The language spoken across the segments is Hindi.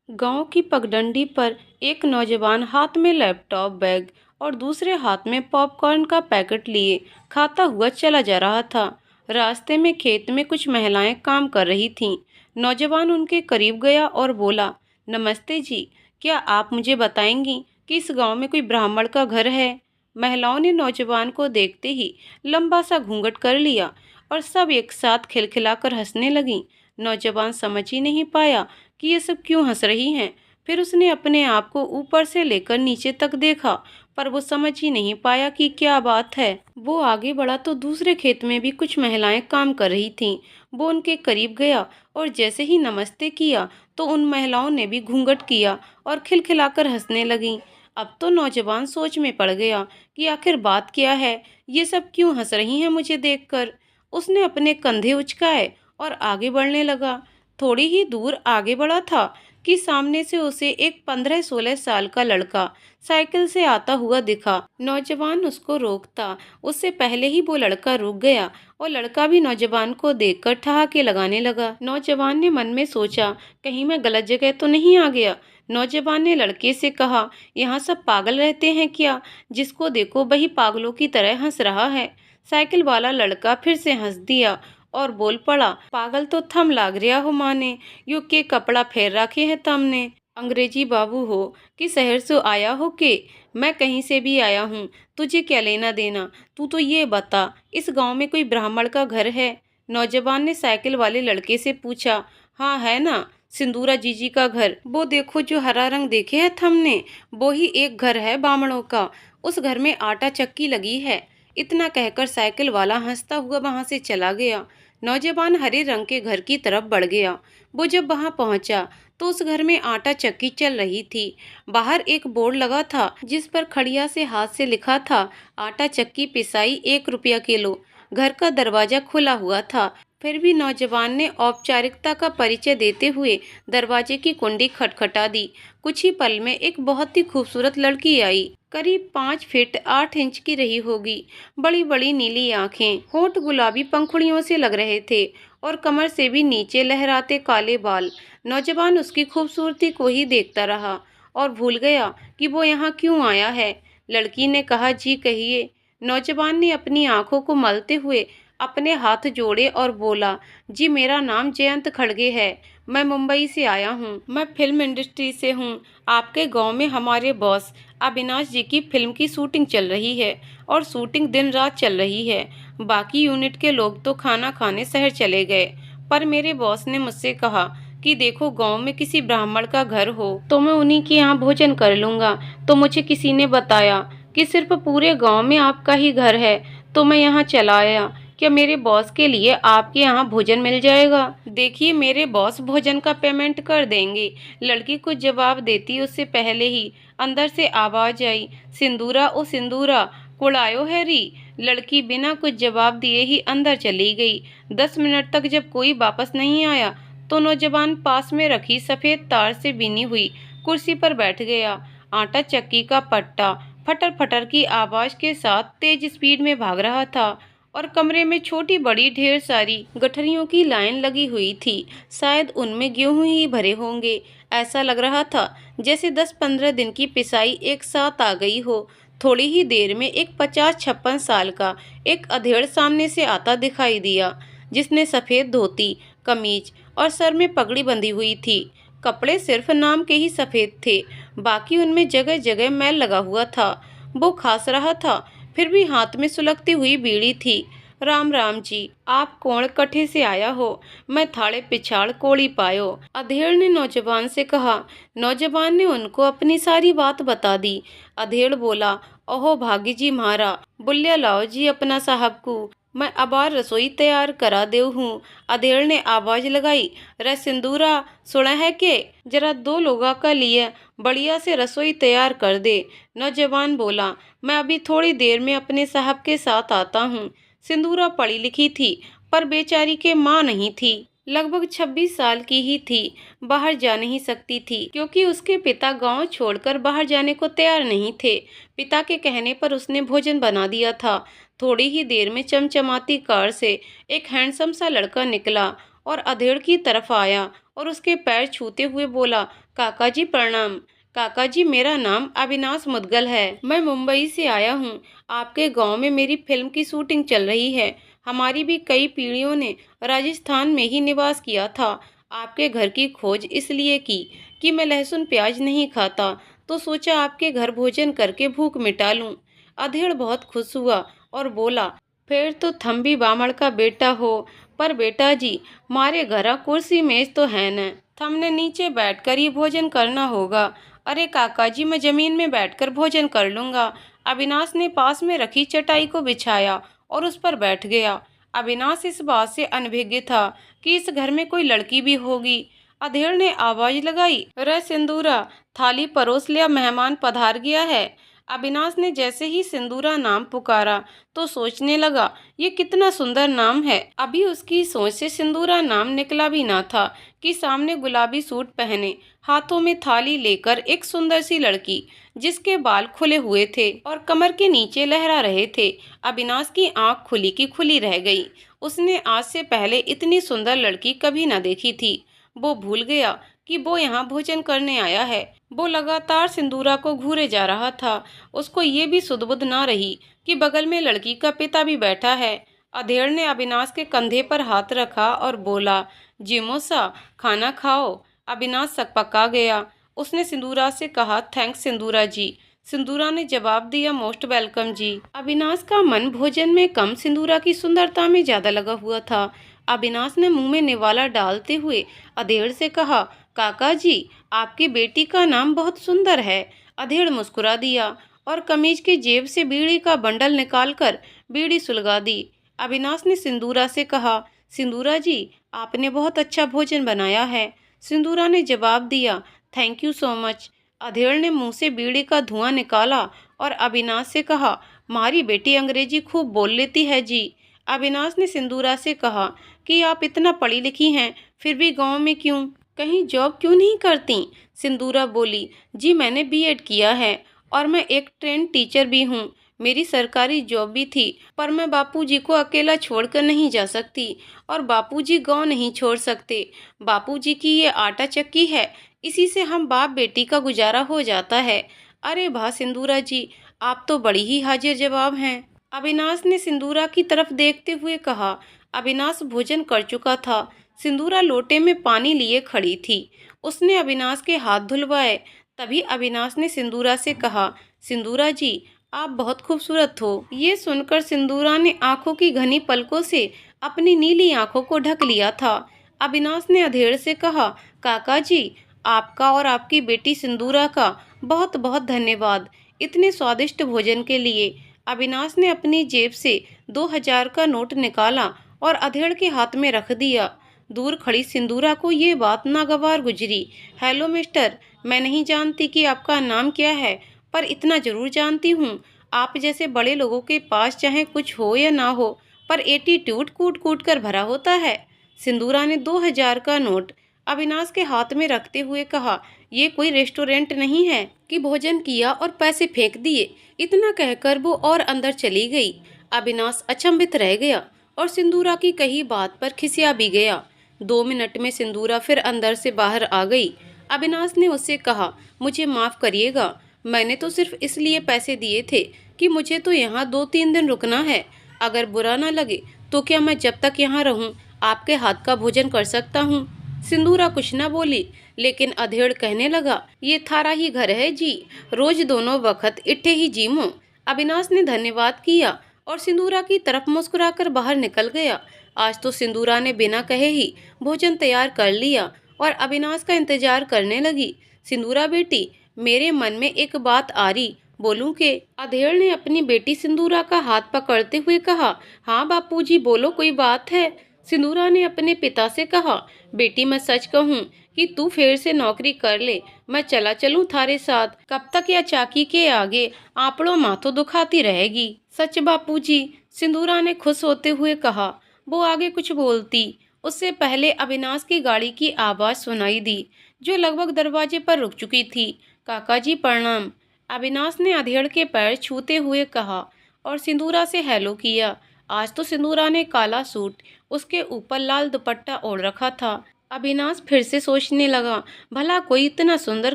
गांव की पगडंडी पर एक नौजवान हाथ में लैपटॉप बैग और दूसरे हाथ में पॉपकॉर्न का पैकेट लिए खाता हुआ चला जा रहा था। रास्ते में खेत में कुछ महिलाएं काम कर रही थीं। नौजवान उनके करीब गया और बोला, नमस्ते जी, क्या आप मुझे बताएंगी कि इस गांव में कोई ब्राह्मण का घर है? महिलाओं ने नौजवान को देखते ही लंबा सा घूंघट कर लिया और सब एक साथ खिलखिलाकर हंसने लगीं। नौजवान समझ ही नहीं पाया कि ये सब क्यों हंस रही हैं। फिर उसने अपने आप को ऊपर से लेकर नीचे तक देखा, पर वो समझ ही नहीं पाया कि क्या बात है। वो आगे बढ़ा तो दूसरे खेत में भी कुछ महिलाएं काम कर रही थीं। वो उनके करीब गया और जैसे ही नमस्ते किया तो उन महिलाओं ने भी घूंघट किया और खिलखिलाकर हंसने लगीं। अब तो नौजवान सोच में पड़ गया कि आखिर बात क्या है, ये सब क्यों हंस रही हैं मुझे देखकर। उसने अपने कंधे उचकाए और आगे बढ़ने लगा। थोड़ी ही दूर आगे बढ़ा था कि सामने से उसे एक 15-16 साल का लड़का साइकिल से आता हुआ दिखा। नौजवान उसको रोकता, उससे पहले ही वो लड़का रुक गया और लड़का भी नौजवान को देखकर ठहाके लगाने लगा। नौजवान ने मन में सोचा, कहीं मैं गलत जगह तो नहीं आ गया। नौजवान ने लड़के से कहा, यहाँ सब पागल रहते हैं क्या? जिसको देखो वही पागलों की तरह हंस रहा है। साइकिल वाला लड़का फिर से हंस दिया और बोल पड़ा, पागल तो थम लाग रिया हो माने, यू के कपड़ा फेर रखे हैं तमने। अंग्रेजी बाबू हो कि शहर से आया हो के? मैं कहीं से भी आया हूँ, तुझे क्या लेना देना? तू तो ये बता, इस गांव में कोई ब्राह्मण का घर है? नौजवान ने साइकिल वाले लड़के से पूछा। हाँ है ना, सिंदूरा जीजी का घर, वो देखो जो हरा रंग देखे है थमने, वो ही एक घर है बामणों का। उस घर में आटा चक्की लगी है। इतना कहकर साइकिल वाला हंसता हुआ वहां से चला गया। नौजवान हरे रंग के घर की तरफ बढ़ गया। वो जब वहां पहुंचा तो उस घर में आटा चक्की चल रही थी। बाहर एक बोर्ड लगा था जिस पर खड़िया से हाथ से लिखा था, आटा चक्की पिसाई 1 रुपया किलो। घर का दरवाजा खुला हुआ था, फिर भी नौजवान ने औपचारिकता का परिचय देते हुए दरवाजे की कुंडी खटखटा दी। कुछ ही पल में एक बहुत ही खूबसूरत लड़की आई। करीब 5 फीट 8 इंच की रही होगी। बड़ी बड़ी नीली आंखें, होंठ गुलाबी पंखुड़ियों से लग रहे थे और कमर से भी नीचे लहराते काले बाल। नौजवान उसकी खूबसूरती को ही देखता रहा और भूल गया कि वो यहाँ क्यों आया है। लड़की ने कहा, जी कहिए। नौजवान ने अपनी आंखों को मलते हुए अपने हाथ जोड़े और बोला, जी मेरा नाम जयंत खड़गे है, मैं मुंबई से आया हूँ। मैं फिल्म इंडस्ट्री से हूँ। आपके गांव में हमारे बॉस अविनाश जी की फिल्म की शूटिंग चल रही है और शूटिंग दिन रात चल रही है। बाकी यूनिट के लोग तो खाना खाने शहर चले गए, पर मेरे बॉस ने मुझसे कहा कि देखो गांव में किसी ब्राह्मण का घर हो तो मैं उन्हीं के यहाँ भोजन कर लूँगा। तो मुझे किसी ने बताया कि सिर्फ पूरे गांव में आपका ही घर है, तो मैं यहाँ चला आया। क्या मेरे बॉस के लिए आपके यहाँ भोजन मिल जाएगा? देखिए मेरे बॉस भोजन का पेमेंट कर देंगे। लड़की कुछ जवाब देती उससे पहले ही अंदर से आवाज आई, सिंदूरा ओ सिंदूरा, कुड़ायो हैरी। लड़की बिना कुछ जवाब दिए ही अंदर चली गई। 10 मिनट तक जब कोई वापस नहीं आया तो नौजवान पास में रखी सफेद तार से बिनी हुई कुर्सी पर बैठ गया। आटा चक्की का पट्टा फटर फटर की आवाज के साथ तेज स्पीड में भाग रहा था और कमरे में छोटी बड़ी ढेर सारी गठरियों की लाइन लगी हुई थी। शायद उनमें गेहूं ही भरे होंगे। ऐसा लग रहा था जैसे 10-15 दिन की पिसाई एक साथ आ गई हो। थोड़ी ही देर में एक 50-56 साल का एक अधेड़ सामने से आता दिखाई दिया, जिसने सफ़ेद धोती, कमीज और सर में पगड़ी बंधी हुई थी। कपड़े सिर्फ नाम के ही सफ़ेद थे, बाकी उनमें जगह जगह मैल लगा हुआ था। वो खांस रहा था, फिर भी हाथ में सुलगती हुई बीड़ी थी। राम राम जी, आप कौन कठे से आया हो? मैं थाड़े पिछाड़ कोड़ी पायो, अधेड़ ने नौजवान से कहा। नौजवान ने उनको अपनी सारी बात बता दी। अधेड़ बोला, ओहो भागी जी म्हारा, बुल्ल्या लाओ जी अपना साहब को, मैं अबार रसोई तैयार करा देव हूँ। अधेड़ ने आवाज लगाई, रे सिंदूरा, सुना है के जरा 2 लोगा का लिए बढ़िया से रसोई तैयार कर दे। नौजवान बोला, मैं अभी थोड़ी देर में अपने साहब के साथ आता हूँ। सिंदूरा पढ़ी लिखी थी, पर बेचारी के माँ नहीं थी। लगभग 26 साल की ही थी। बाहर जा नहीं सकती थी क्योंकि उसके पिता गांव छोड़कर बाहर जाने को तैयार नहीं थे। पिता के कहने पर उसने भोजन बना दिया था। थोड़ी ही देर में चमचमाती कार से एक हैंडसम सा लड़का निकला और अधेड़ की तरफ आया और उसके पैर छूते हुए बोला, काका जी प्रणाम। काका जी, मेरा नाम अविनाश मुदगल है। मैं मुंबई से आया हूँ। आपके गांव में मेरी फिल्म की शूटिंग चल रही है। हमारी भी कई पीढ़ियों ने राजस्थान में ही निवास किया था। आपके घर की खोज इसलिए की कि मैं लहसुन प्याज नहीं खाता, तो सोचा आपके घर भोजन करके भूख मिटा लूं। अधेड़ बहुत खुश हुआ और बोला, फिर तो थम भी बामड़ का बेटा हो। पर बेटा जी, मारे घरा कुर्सी मेज तो है न, हमने नीचे बैठकर ही भोजन करना होगा। अरे काका जी, मैं जमीन में बैठकर भोजन कर लूंगा। अविनाश ने पास में रखी चटाई को बिछाया और उस पर बैठ गया। अविनाश इस बात से अनभिज्ञ था कि इस घर में कोई लड़की भी होगी। अधेड़ ने आवाज लगाई, रे सिंदूरा, थाली परोस लिया, मेहमान पधार गया है। अविनाश ने जैसे ही सिंदूरा नाम पुकारा तो सोचने लगा, ये कितना सुंदर नाम है। अभी उसकी सोच से सिंदूरा नाम निकला भी ना था कि सामने गुलाबी सूट पहने, हाथों में थाली लेकर एक सुंदर सी लड़की, जिसके बाल खुले हुए थे और कमर के नीचे लहरा रहे थे। अविनाश की आंख खुली की खुली रह गई। उसने आज से पहले इतनी सुंदर लड़की कभी न देखी थी। वो भूल गया कि वो यहाँ भोजन करने आया है। वो लगातार सिंदूरा को घूरे जा रहा था। उसको ये भी सुध-बुध ना रही कि बगल में लड़की का पिता भी बैठा है। अधेड़ ने अविनाश के कंधे पर हाथ रखा और बोला, जिमोसा, खाना खाओ। अविनाश सकपका गया। उसने सिंदूरा से कहा, थैंक्स सिंदूरा जी। सिंदूरा ने जवाब दिया, मोस्ट वेलकम जी। अविनाश का मन भोजन में कम, सिंदूरा की सुंदरता में ज्यादा लगा हुआ था। अविनाश ने मुंह में निवाला डालते हुए अधेड़ से कहा, काका जी, आपकी बेटी का नाम बहुत सुंदर है। अधेड़ मुस्कुरा दिया और कमीज की जेब से बीड़ी का बंडल निकालकर बीड़ी सुलगा दी। अविनाश ने सिंदूरा से कहा, सिंदूरा जी, आपने बहुत अच्छा भोजन बनाया है। सिंदूरा ने जवाब दिया, थैंक यू सो मच। अधेड़ ने मुंह से बीड़ी का धुआं निकाला और अविनाश से कहा, मारी बेटी अंग्रेजी खूब बोल लेती है जी। अविनाश ने सिंदूरा से कहा कि आप इतना पढ़ी लिखी हैं, फिर भी गांव में क्यों, कहीं जॉब क्यों नहीं करती? सिंदूरा बोली, जी मैंने बीएड किया है और मैं एक ट्रेन टीचर भी हूँ। मेरी सरकारी जॉब भी थी, पर मैं बापूजी को अकेला छोड़कर नहीं जा सकती और बापूजी गांव नहीं छोड़ सकते। बापूजी की ये आटा चक्की है, इसी से हम बाप बेटी का गुजारा हो जाता है। अरे वाह सिंदूरा जी, आप तो बड़ी ही हाजिर जवाब हैं। अविनाश ने सिंदूरा की तरफ देखते हुए कहा। अविनाश भोजन कर चुका था। सिंदूरा लोटे में पानी लिए खड़ी थी। उसने अविनाश के हाथ धुलवाए। तभी अविनाश ने सिंदूरा से कहा, सिंदूरा जी, आप बहुत खूबसूरत हो। ये सुनकर सिंदूरा ने आंखों की घनी पलकों से अपनी नीली आंखों को ढक लिया था। अविनाश ने अधेड़ से कहा, काका जी, आपका और आपकी बेटी सिंदूरा का बहुत बहुत धन्यवाद इतने स्वादिष्ट भोजन के लिए। अविनाश ने अपनी जेब से 2000 का नोट निकाला और अधेड़ के हाथ में रख दिया। दूर खड़ी सिंदूरा को ये बात नागवार गुजरी। हेलो मिस्टर, मैं नहीं जानती कि आपका नाम क्या है, पर इतना जरूर जानती हूँ, आप जैसे बड़े लोगों के पास चाहे कुछ हो या ना हो, पर एटीट्यूड कूट कूट कर भरा होता है। सिंदूरा ने 2000 का नोट अविनाश के हाथ में रखते हुए कहा, ये कोई रेस्टोरेंट नहीं है कि भोजन किया और पैसे फेंक दिए। इतना कहकर वो और अंदर चली गई। अविनाश अचंभित रह गया और सिंदूरा की कही बात पर खिसिया भी गया। 2 मिनट में सिंदूरा फिर अंदर से बाहर आ गई। अविनाश ने उससे कहा, मुझे माफ करिएगा, मैंने तो सिर्फ इसलिए पैसे दिए थे कि मुझे तो यहाँ 2-3 दिन रुकना है। अगर बुरा ना लगे तो क्या मैं जब तक यहाँ रहूँ आपके हाथ का भोजन कर सकता हूँ? सिंदूरा कुछ न बोली, लेकिन अधेड़ कहने लगा, ये थारा ही घर है जी, रोज दोनों वक्त इट्ठे ही जीमो। अविनाश ने धन्यवाद किया और सिंदूरा की तरफ मुस्कुराकर बाहर निकल गया। आज तो सिंदूरा ने बिना कहे ही भोजन तैयार कर लिया और अविनाश का इंतजार करने लगी। सिंदूरा बेटी, मेरे मन में एक बात आ रही, बोलूं के? अधेड़ ने अपनी बेटी सिंदूरा का हाथ पकड़ते हुए कहा, हाँ बापूजी, बोलो, कोई बात है? सिंदूरा ने अपने पिता से कहा, बेटी मैं सच कहूँ कि तू फिर से नौकरी कर ले, मैं चला चलूं थारे साथ। कब तक या चाकी के आगे आपड़ों माथों दुखाती रहेगी? सच बापूजी, सिंदूरा ने खुश होते हुए कहा। वो आगे कुछ बोलती उससे पहले अविनाश की गाड़ी की आवाज सुनाई दी, जो लगभग दरवाजे पर रुक चुकी थी। काका जी प्रणाम। अविनाश ने अधेड़ के पैर छूते हुए कहा और सिंदूरा से हेलो किया। आज तो सिंदूरा ने काला सूट, उसके ऊपर लाल दुपट्टा ओढ़ रखा था। अविनाश फिर से सोचने लगा, भला कोई इतना सुंदर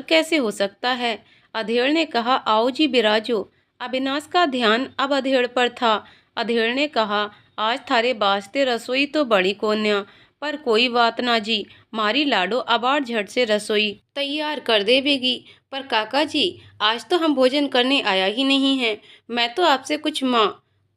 कैसे हो सकता है। अधेड़ ने कहा, आओ जी बिराजो। अविनाश का ध्यान अब अधेड़ पर था। अधेड़ ने कहा, आज थारे वास्ते रसोई तो बड़ी कोन्या, पर कोई बात ना जी, मारी लाडो अबार झट से रसोई तैयार कर देवेगी। पर काका जी, आज तो हम भोजन करने आया ही नहीं है। मैं तो आपसे कुछ माँ,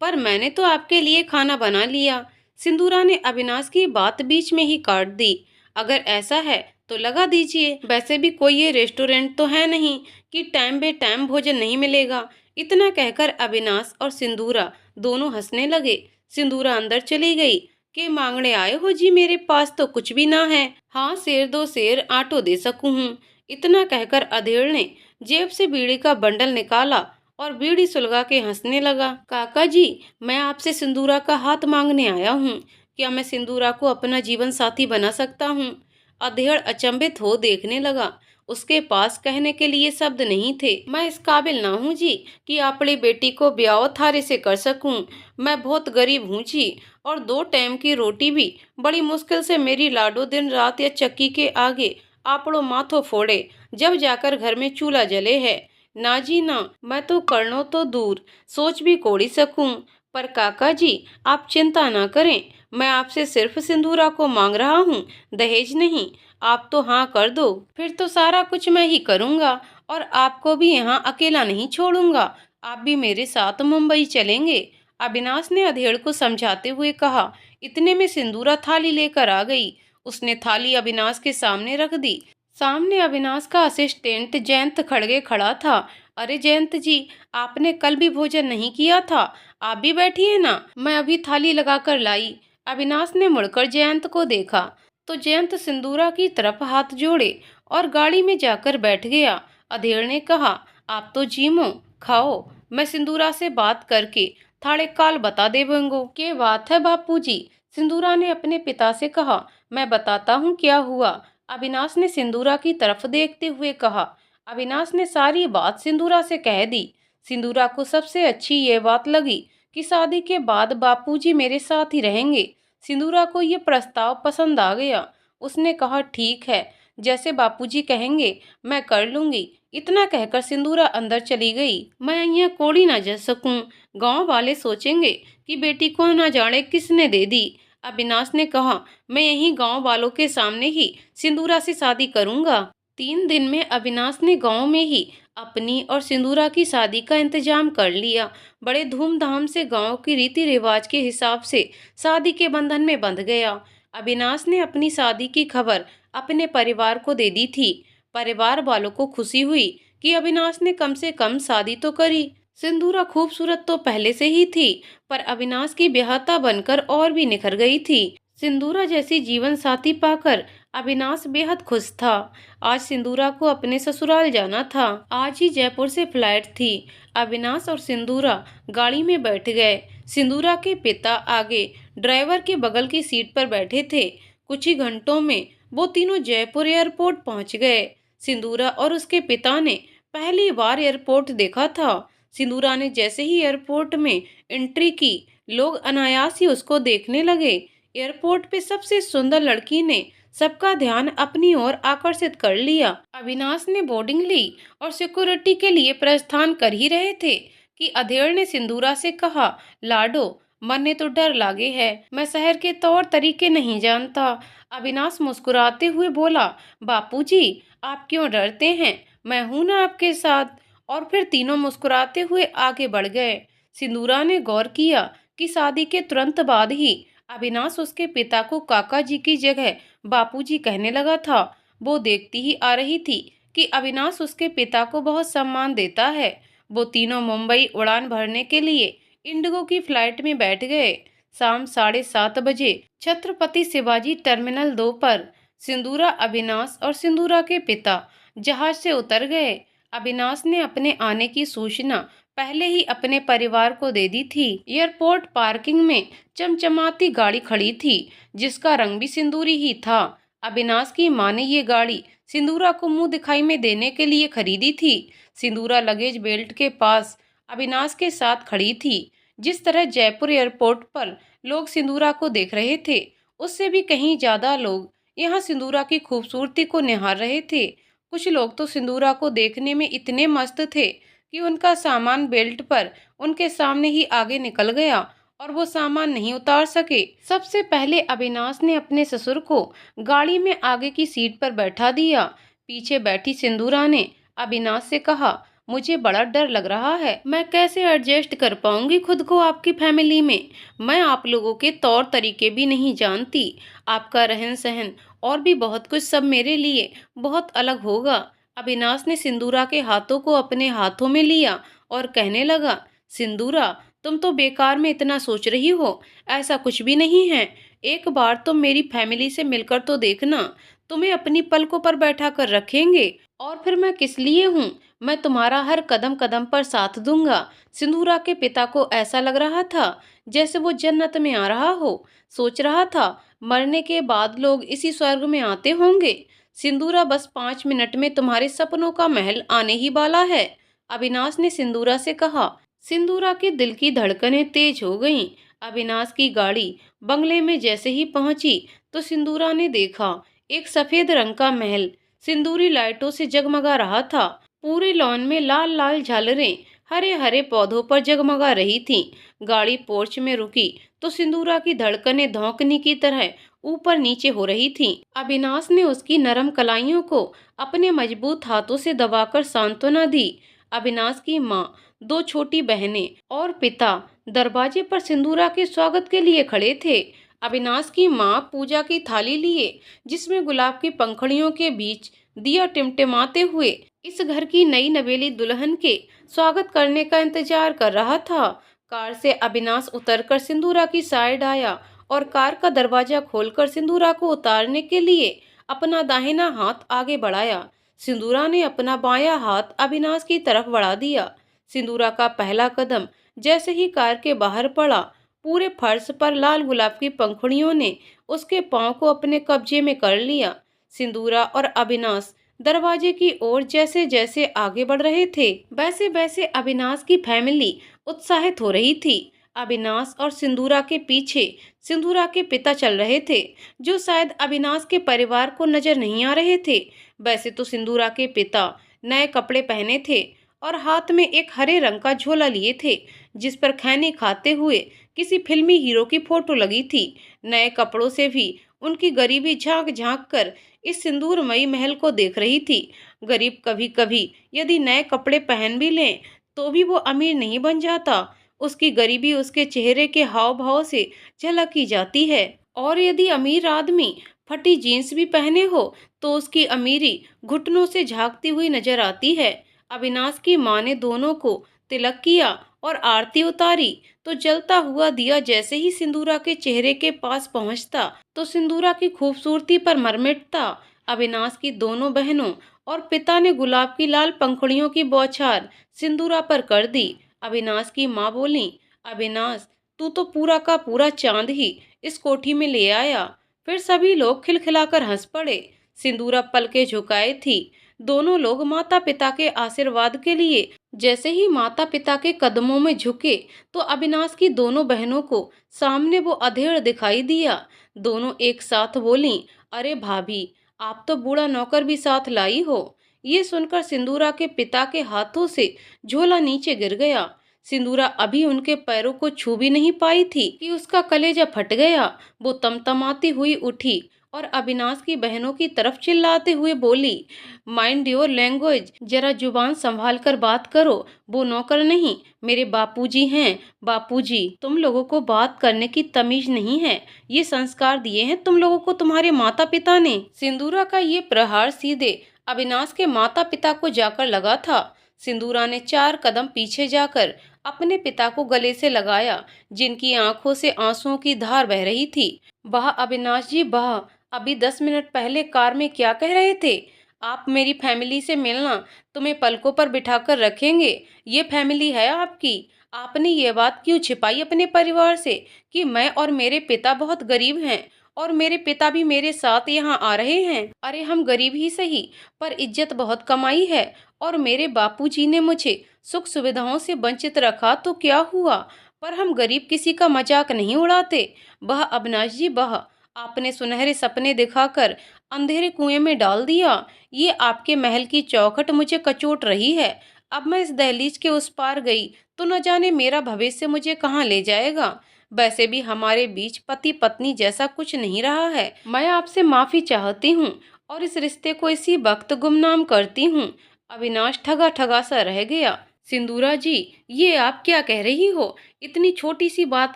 पर मैंने तो आपके लिए खाना बना लिया। सिंदूरा ने अविनाश की बात बीच में ही काट दी। अगर ऐसा है तो लगा दीजिए, वैसे भी कोई ये रेस्टोरेंट तो है नहीं कि टाइम बे टाइम भोजन नहीं मिलेगा। इतना कहकर अविनाश और सिंदूरा दोनों हंसने लगे। सिंदूरा अंदर चली गई। के मांगने आए हो जी, मेरे पास तो कुछ भी ना है। हाँ, शेर दो शेर आटो दे सकूं हूँ। इतना कहकर अधेड़ ने जेब से बीड़ी का बंडल निकाला और बीड़ी सुलगा के हंसने लगा। काका जी, मैं आपसे सिंदूरा का हाथ मांगने आया हूँ। क्या मैं सिंदूरा को अपना जीवन साथी बना सकता हूँ? अधेड़ अचंभित हो देखने लगा। उसके पास कहने के लिए शब्द नहीं थे। मैं इस काबिल ना हूँ जी कि अपनी बेटी को ब्याह थारे से कर सकूं। मैं बहुत गरीब हूँ जी, और 2 टाइम की रोटी भी बड़ी मुश्किल से मेरी लाडो दिन रात या चक्की के आगे आपड़ो माथो फोड़े, जब जाकर घर में चूल्हा जले है। ना जी ना, मैं तो करनो तो दूर सोच भी कोड़ी सकूं। पर काका जी, आप चिंता ना करें, मैं आपसे सिर्फ सिंदूरा को मांग रहा हूँ, दहेज नहीं। आप तो हाँ कर दो, फिर तो सारा कुछ मैं ही करूँगा, और आपको भी यहाँ अकेला नहीं छोड़ूंगा। आप भी मेरे साथ मुंबई चलेंगे। अविनाश ने अधेड़ को समझाते हुए कहा। इतने में सिंदूरा थाली लेकर आ गई। उसने थाली अविनाश के सामने रख दी। सामने अविनाश का असिस्टेंट जयंत खड़गे खड़ा था। अरे जयंत जी, आपने कल भी भोजन नहीं किया था, आप भी बैठिए ना, मैं अभी थाली लगाकर लाई। अविनाश ने मुड़कर जयंत को देखा तो जयंत सिंदूरा की तरफ हाथ जोड़े और गाड़ी में जाकर बैठ गया। अधेड़ ने कहा, आप तो जीमो, खाओ, मैं सिंदूरा से बात करके थाड़े काल बता देवेंगो। के बात है बापूजी? सिंदूरा ने अपने पिता से कहा। मैं बताता हूँ क्या हुआ, अविनाश ने सिंदूरा की तरफ देखते हुए कहा। अविनाश ने सारी बात सिंदूरा से कह दी। सिंदूरा को सबसे अच्छी ये बात लगी कि शादी के बाद बापूजी मेरे साथ ही रहेंगे। सिंदूरा को ये प्रस्ताव पसंद आ गया। उसने कहा, ठीक है, जैसे बापूजी कहेंगे मैं कर लूंगी। इतना कहकर सिंदूरा अंदर चली गई। मैं यहाँ कोड़ी ना जा सकूं, गांव वाले सोचेंगे कि बेटी को ना जाने किसने दे दी। अविनाश ने कहा, मैं यहीं गांव वालों के सामने ही सिंदूरा से शादी करूंगा। 3 दिन में अविनाश ने गांव में ही अपनी और सिंदूरा की शादी का इंतजाम कर लिया। बड़े धूमधाम से गांव की रीति रिवाज के हिसाब से शादी के बंधन में बंध गया। अविनाश ने अपनी शादी की खबर अपने परिवार को दे दी थी। परिवार वालों को खुशी हुई कि अविनाश ने कम से कम शादी तो करी। सिंदूरा खूबसूरत तो पहले से ही थी, पर अविनाश की ब्याहता बनकर और भी निखर गई थी। सिंदूरा जैसी जीवन साथी पाकर अविनाश बेहद खुश था। आज सिंदूरा को अपने ससुराल जाना था। आज ही जयपुर से फ्लाइट थी। अविनाश और सिंदूरा गाड़ी में बैठ गए। सिंदूरा के पिता आगे ड्राइवर के बगल की सीट पर बैठे थे। कुछ ही घंटों में वो तीनों जयपुर एयरपोर्ट पहुंच गए। सिंदूरा और उसके पिता ने पहली बार एयरपोर्ट देखा था। सिंदूरा ने जैसे ही एयरपोर्ट में एंट्री की, लोग अनायास ही उसको देखने लगे। एयरपोर्ट पे सबसे सुंदर लड़की ने सबका ध्यान अपनी ओर आकर्षित कर लिया। अविनाश ने बोर्डिंग ली और सिक्योरिटी के लिए प्रस्थान कर ही रहे थे कि अधेड़ ने सिंदूरा से कहा, लाडो, मन ने तो डर लागे है, मैं शहर के तौर तरीके नहीं जानता। अविनाश मुस्कुराते हुए बोला, बापूजी, आप क्यों डरते हैं, मैं हूं ना आपके साथ। और फिर तीनों मुस्कुराते हुए आगे बढ़ गए। सिंदूरा ने गौर किया कि शादी के तुरंत बाद ही अविनाश उसके पिता को काका जी की जगह बापूजी कहने लगा था। वो देखती ही आ रही थी कि अविनाश उसके पिता को बहुत सम्मान देता है। वो तीनों मुंबई उड़ान भरने के लिए इंडिगो की फ्लाइट में बैठ गए। शाम 7:30 बजे छत्रपति शिवाजी टर्मिनल 2 पर सिंदूरा, अविनाश और सिंदूरा के पिता जहाज से उतर गए। अविनाश ने अपने आने की सूचना पहले ही अपने परिवार को दे दी थी। एयरपोर्ट पार्किंग में चमचमाती गाड़ी खड़ी थी, जिसका रंग भी सिंदूरी ही था। अविनाश की माँ ने ये गाड़ी सिंदूरा को मुंह दिखाई में देने के लिए खरीदी थी। सिंदूरा लगेज बेल्ट के पास अविनाश के साथ खड़ी थी। जिस तरह जयपुर एयरपोर्ट पर लोग सिंदूरा को देख रहे थे, उससे भी कहीं ज्यादा लोग यहाँ सिंदूरा की खूबसूरती को निहार रहे थे। कुछ लोग तो सिंदूरा को देखने में इतने मस्त थे कि उनका सामान बेल्ट पर उनके सामने ही आगे निकल गया और वो सामान नहीं उतार सके। सबसे पहले अविनाश ने अपने ससुर को गाड़ी में आगे की सीट पर बैठा दिया। पीछे बैठी सिंदूरा ने अविनाश से कहा, मुझे बड़ा डर लग रहा है, मैं कैसे एडजस्ट कर पाऊंगी खुद को आपकी फैमिली में। मैं आप लोगों के तौर तरीके भी नहीं जानती, आपका रहन सहन और भी बहुत कुछ, सब मेरे लिए बहुत अलग होगा। अविनाश ने सिंदूरा के हाथों को अपने हाथों में लिया और कहने लगा, सिंदूरा तुम तो बेकार में इतना सोच रही हो, ऐसा कुछ भी नहीं है। एक बार तुम मेरी फैमिली से मिलकर तो देखना, तुम्हें अपनी पलकों पर बैठा कर रखेंगे। और फिर मैं किस लिए हूँ, मैं तुम्हारा हर कदम कदम पर साथ दूंगा। सिंदूरा के पिता को ऐसा लग रहा था जैसे वो जन्नत में आ रहा हो। सोच रहा था मरने के बाद लोग इसी स्वर्ग में आते होंगे। सिंदूरा बस 5 मिनट में तुम्हारे सपनों का महल आने ही वाला है, अविनाश ने सिंदूरा से कहा। सिंदूरा के दिल की धड़कनें तेज हो गईं। अविनाश की गाड़ी बंगले में जैसे ही पहुंची तो सिंदूरा ने देखा एक सफेद रंग का महल सिंदूरी लाइटों से जगमगा रहा था। पूरे लॉन में लाल लाल झालरें हरे हरे पौधों पर जगमगा रही थीं। गाड़ी पोर्च में रुकी तो सिंदूरा की धड़कनें धौंकनी की तरह ऊपर नीचे हो रही थीं। अविनाश ने उसकी नरम कलाइयों को अपने मजबूत हाथों से दबाकर सांत्वना दी। अविनाश की माँ, दो छोटी बहनें और पिता दरवाजे पर सिंदूरा के स्वागत के लिए खड़े थे। अविनाश की माँ पूजा की थाली लिए, जिसमें गुलाब की पंखुड़ियों के बीच दिया टिमटिमाते हुए इस घर की नई नवेली दुल्हन के स्वागत करने का इंतजार कर रहा था। कार से अविनाश उतरकर सिंदूरा की साइड आया और कार का दरवाजा खोलकर सिंदूरा को उतारने के लिए अपना दाहिना हाथ आगे बढ़ाया। सिंदूरा ने अपना बायां हाथ अविनाश की तरफ बढ़ा दिया। सिंदूरा का पहला कदम जैसे ही कार के बाहर पड़ा, पूरे फर्श पर लाल गुलाब की पंखुड़ियों ने उसके पांव को अपने कब्जे में कर लिया। सिंदूरा और अविनाश दरवाजे की ओर जैसे जैसे आगे बढ़ रहे थे, वैसे वैसे अविनाश की फैमिली उत्साहित हो रही थी। अविनाश और सिंदूरा के पीछे सिंदूरा के पिता चल रहे थे, जो शायद अविनाश के परिवार को नजर नहीं आ रहे थे। वैसे तो सिंदूरा के पिता नए कपड़े पहने थे और हाथ में एक हरे रंग का झोला लिए थे, जिस पर खैनी खाते हुए किसी फिल्मी हीरो की फोटो लगी थी। नए कपड़ों से भी उनकी गरीबी झांक झांक कर इस सिंदूरमयी महल को देख रही थी। गरीब कभी कभी यदि नए कपड़े पहन भी लें तो भी वो अमीर नहीं बन जाता। उसकी गरीबी उसके चेहरे के हाव भाव से झलक ही जाती है। और यदि अमीर आदमी फटी जीन्स भी पहने हो तो उसकी अमीरी घुटनों से झांकती हुई नजर आती है। अविनाश की माँ ने दोनों को तिलक किया और आरती उतारी तो जलता हुआ दिया जैसे ही सिंदूरा के चेहरे के पास पहुंचता तो सिंदूरा की खूबसूरती पर मर मिटता। अविनाश की दोनों बहनों और पिता ने गुलाब की लाल पंखुड़ियों की बौछार सिंदूरा पर कर दी। अविनाश की माँ बोली, अविनाश तू तो पूरा का पूरा चांद ही इस कोठी में ले आया। फिर सभी लोग खिलखिलाकर हंस पड़े। सिंदूरा पलके झुकाए थी। दोनों लोग माता पिता के आशीर्वाद के लिए जैसे ही माता पिता के कदमों में झुके तो अविनाश की दोनों बहनों को सामने वो अधेड़ दिखाई दिया। दोनों एक साथ बोली, अरे भाभी, आप तो बूढ़ा नौकर भी साथ लाई हो। ये सुनकर सिंदूरा के पिता के हाथों से झोला नीचे गिर गया। सिंदूरा अभी उनके पैरों को छू भी नहीं पाई थी कि उसका कलेजा फट गया। वो तमतमाती हुई उठी और अविनाश की बहनों की तरफ चिल्लाते हुए बोली, माइंड योर लैंग्वेज, जरा जुबान संभाल कर बात करो। वो नौकर नहीं, मेरे बापूजी हैं। बापूजी, तुम लोगों को बात करने की तमीज नहीं है। ये संस्कार दिए हैं तुम लोगों को तुम्हारे माता पिता ने। सिंदूरा का ये प्रहार सीधे अविनाश के माता पिता को जाकर लगा था। सिंदूरा ने 4 कदम पीछे जाकर अपने पिता को गले से लगाया, जिनकी आंखों से आंसुओं की धार बह रही थी। वाह अविनाश जी वाह, अभी 10 मिनट पहले कार में क्या कह रहे थे? आप मेरी फैमिली से मिलना, तुम्हें पलकों पर बिठाकर रखेंगे, ये फैमिली है आपकी। आपने ये बात क्यों छिपाई अपने परिवार से कि मैं और मेरे पिता बहुत गरीब हैं और मेरे पिता भी मेरे साथ यहाँ आ रहे हैं? अरे हम गरीब ही सही, पर इज्जत बहुत कमाई है और मेरे बापूजी ने मुझे सुख सुविधाओं से वंचित रखा तो क्या हुआ, पर हम गरीब किसी का मजाक नहीं उड़ाते। वाह अविनाश जी वाह, आपने सुनहरे सपने दिखाकर अंधेरे कुएं में डाल दिया। ये आपके महल की चौखट मुझे कचोट रही है। अब मैं इस दहलीज के उस पार गई तो न जाने मेरा भविष्य मुझे कहाँ ले जाएगा। वैसे भी हमारे बीच पति पत्नी जैसा कुछ नहीं रहा है। मैं आपसे माफी चाहती हूँ और इस रिश्ते को इसी वक्त गुमनाम करती हूँ। अविनाश ठगा ठगा सा रह गया। सिंदूरा जी, ये आप क्या कह रही हो? इतनी छोटी सी बात